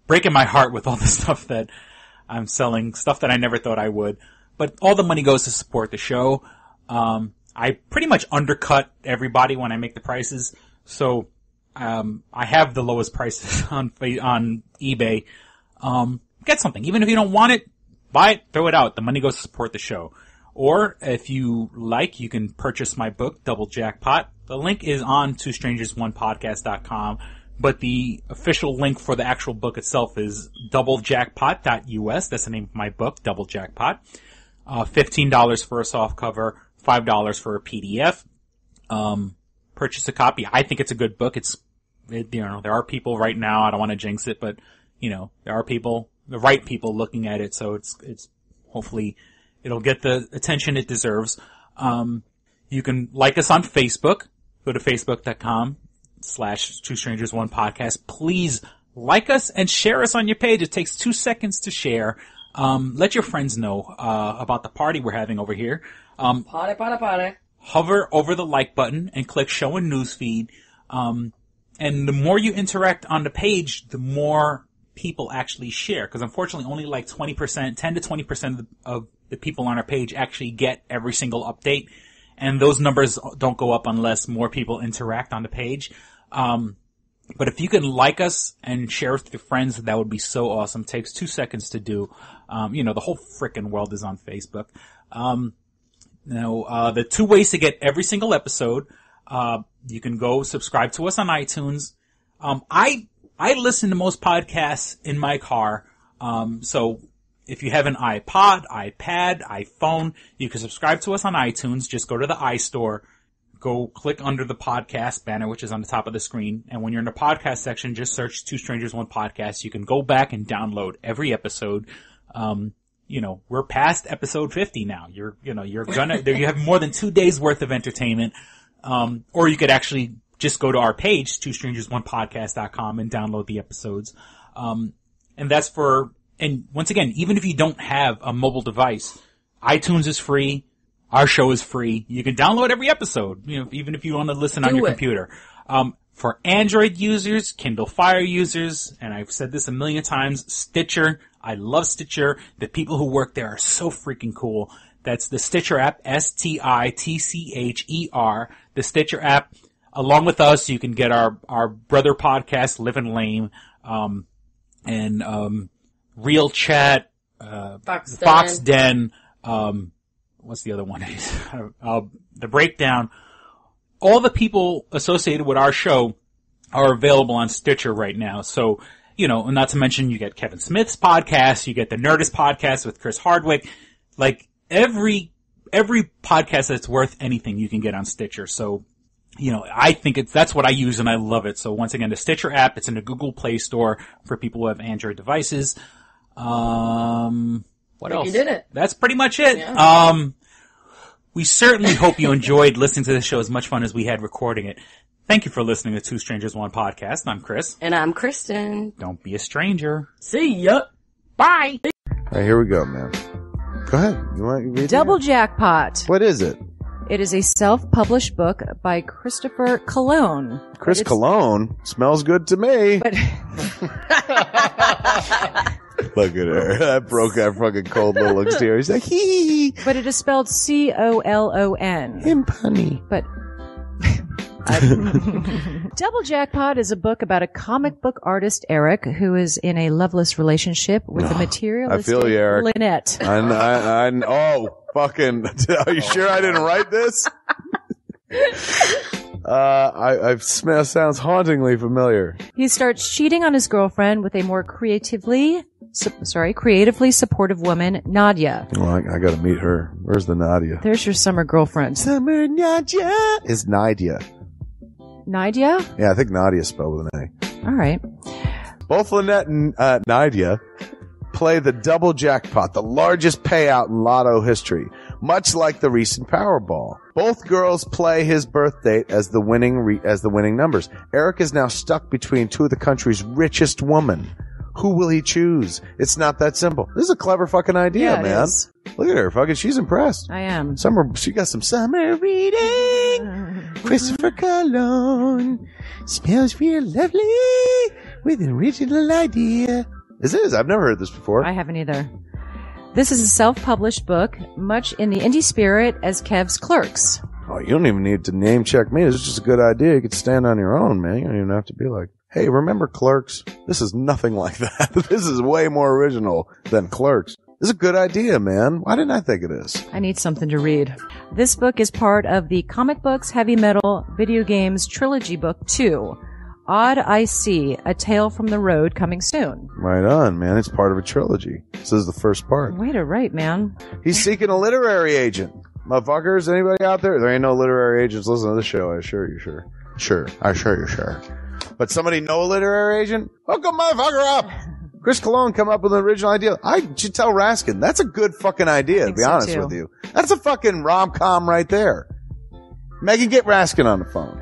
breaking my heart with all the stuff that I'm selling, stuff that I never thought I would. But all the money goes to support the show. I pretty much undercut everybody when I make the prices. So, I have the lowest prices on eBay. Get something. Even if you don't want it, buy it, throw it out. The money goes to support the show. Or, if you like, you can purchase my book, Double Jackpot. The link is on twostrangersonepodcast.com. But the official link for the actual book itself is doublejackpot.us. That's the name of my book, Double Jackpot. $15 for a soft cover, $5 for a PDF. Purchase a copy. I think it's a good book. It's there are people right now, I don't want to jinx it, but, there are people, the right people looking at it, so it's hopefully it'll get the attention it deserves. You can like us on Facebook. Go to facebook.com/2strangers1podcast. Please like us and share us on your page. It takes 2 seconds to share. Let your friends know about the party we're having over here. Party. Hover over the like button and click show in newsfeed. And the more you interact on the page, the more people actually share. Because unfortunately, only like 20%, 10 to 20% of the people on our page actually get every single update. And those numbers don't go up unless more people interact on the page. But if you can like us and share us with your friends, that would be so awesome. It takes 2 seconds to do. The whole frickin' world is on Facebook. The 2 ways to get every single episode, you can go subscribe to us on iTunes. I listen to most podcasts in my car. So if you have an iPod, iPad, iPhone, you can subscribe to us on iTunes. Just go to the iStore. Go click under the podcast banner, which is on the top of the screen. And when you're in the podcast section, just search 2 Strangers, 1 Podcast. You can go back and download every episode. We're past episode 50 now. you have more than 2 days worth of entertainment. Or you could actually just go to our page, 2strangers1podcast.com, and download the episodes. And once again, even if you don't have a mobile device, iTunes is free. Our show is free. You can download every episode, even if you want to listen on your computer. For Android users, Kindle Fire users, and I've said this a million times, Stitcher. I love Stitcher. The people who work there are so freaking cool. That's the Stitcher app, STITCHER. The Stitcher app. Along with us, you can get our brother podcast, Livin' Lame, and Real Chat, Fox Den, what's the other one? The Breakdown. All the people associated with our show are available on Stitcher right now. So, and not to mention you get Kevin Smith's podcast, you get the Nerdist podcast with Chris Hardwick. Like every podcast that's worth anything you can get on Stitcher. So, I think that's what I use and I love it. So once again, the Stitcher app, it's in the Google Play Store for people who have Android devices. What else? You did it. That's pretty much it. Yeah. We certainly hope you enjoyed listening to this show as much fun as we had recording it. Thank you for listening to 2 Strangers, 1 Podcast. I'm Chris. And I'm Kristen. Don't be a stranger. See ya. Bye. All right, here we go, man. Go ahead. You want to read Double it? Jackpot. What is it? It is a self-published book by Christopher Cologne. Chris Cologne? Smells good to me. But Look at her. That broke that fucking cold little exterior. He's like, hee. But it is spelled Colon. Him punny. But Double Jackpot is a book about a comic book artist, Eric, who is in a loveless relationship with a materialistic I feel you, Eric. Lynette. Oh, fucking. Are you sure I didn't write this? Sounds hauntingly familiar. He starts cheating on his girlfriend with a more creatively supportive woman, Nadia. Well, I gotta meet her. Where's the Nadia? There's your summer girlfriend. Summer Nadia is Nadia. Nadia? Yeah, I think Nadia's spelled with an A. All right. Both Lynette and Nadia play the double jackpot, the largest payout in lotto history, much like the recent Powerball. Both girls play his birth date as the winning numbers. Eric is now stuck between two of the country's richest women. Who will he choose? It's not that simple. This is a clever fucking idea, Yeah, it man. is. Look at her, fucking. She's impressed. I am. She got some summer reading. Christopher Cologne smells real lovely with an original idea. This is. I've never heard this before. I haven't either. This is a self-published book, much in the indie spirit as Kev's Clerks. Oh, you don't even need to name check me. This is just a good idea. You could stand on your own, man. You don't even have to be like, hey, remember Clerks? This is nothing like that. This is way more original than Clerks. This is a good idea, man. Why didn't I think of this? I need something to read. This book is part of the Comic Books, Heavy Metal, Video Games Trilogy Book 2. Odd I See, A Tale from the Road, coming soon. Right on, man. It's part of a trilogy. This is the first part. Way to write, man. He's seeking a literary agent. Motherfuckers, anybody out there? There ain't no literary agents listening to this show, I assure you, sure. I assure you, sure. But somebody know a literary agent? Hook a motherfucker up. Chris Cologne come up with an original idea. I should tell Raskin. That's a good fucking idea, to be honest with you. That's a fucking rom-com right there. Megan, get Raskin on the phone.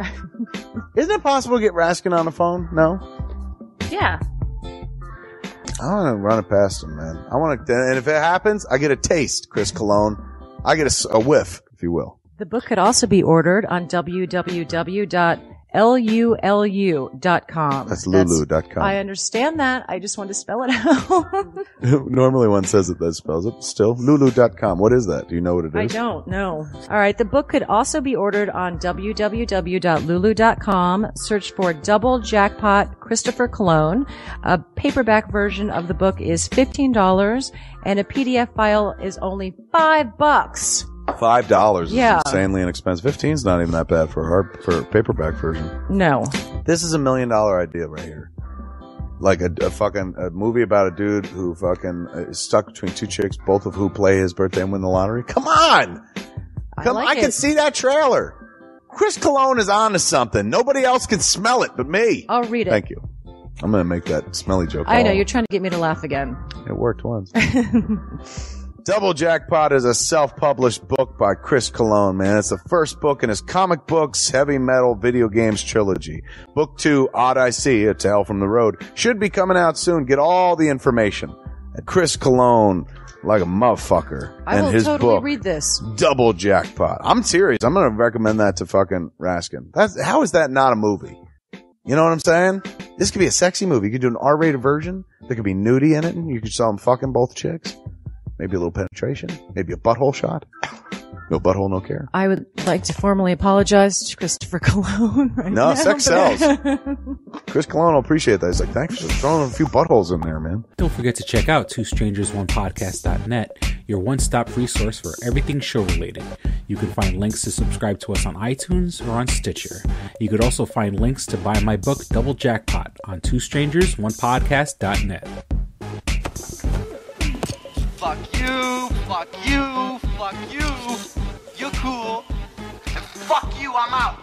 Isn't it possible to get Raskin on the phone? No? Yeah. I want to run it past him, man. I want to, and if it happens, I get a taste, Chris Cologne. I get a whiff, if you will. The book could also be ordered on www.lulu.com. That's lulu.com. I understand that. I just want to spell it out. Normally one says it, that spells it. Still, lulu.com. What is that? Do you know what it is? I don't know. All right. The book could also be ordered on www.lulu.com. Search for Double Jackpot Christopher Cologne. A paperback version of the book is $15 and a PDF file is only $5. $5 is Yeah. insanely inexpensive. 15's not even that bad for a paperback version. No. This is $1 million idea right here. Like a movie about a dude who fucking is stuck between two chicks, both of who play his birthday and win the lottery. Come on! I can see that trailer. Chris Cologne is on to something. Nobody else can smell it but me. I'll read it. Thank you. I'm going to make that smelly joke. I know. You're trying to get me to laugh again. It worked once. Double Jackpot is a self-published book by Chris Cologne, man. It's the first book in his comic books, heavy metal, video games trilogy. Book 2, Odd I See, A Tale from the Road, should be coming out soon. Get all the information at Chris Cologne, like a motherfucker. I will his totally book, read this. Double Jackpot. I'm serious. I'm going to recommend that to fucking Raskin. How is that not a movie? You know what I'm saying? This could be a sexy movie. You could do an R-rated version. There could be nudie in it, and you could show them fucking both chicks. Maybe a little penetration. Maybe a butthole shot. No butthole, no care. I would like to formally apologize to Christopher Cologne right now. No, sex sells. Chris Cologne will appreciate that. He's like, thanks for throwing a few buttholes in there, man. Don't forget to check out twostrangersonepodcast.net, your one-stop resource for everything show-related. You can find links to subscribe to us on iTunes or on Stitcher. You could also find links to buy my book, Double Jackpot, on twostrangersonepodcast.net. Fuck you, fuck you, fuck you. You're cool. And fuck you, I'm out.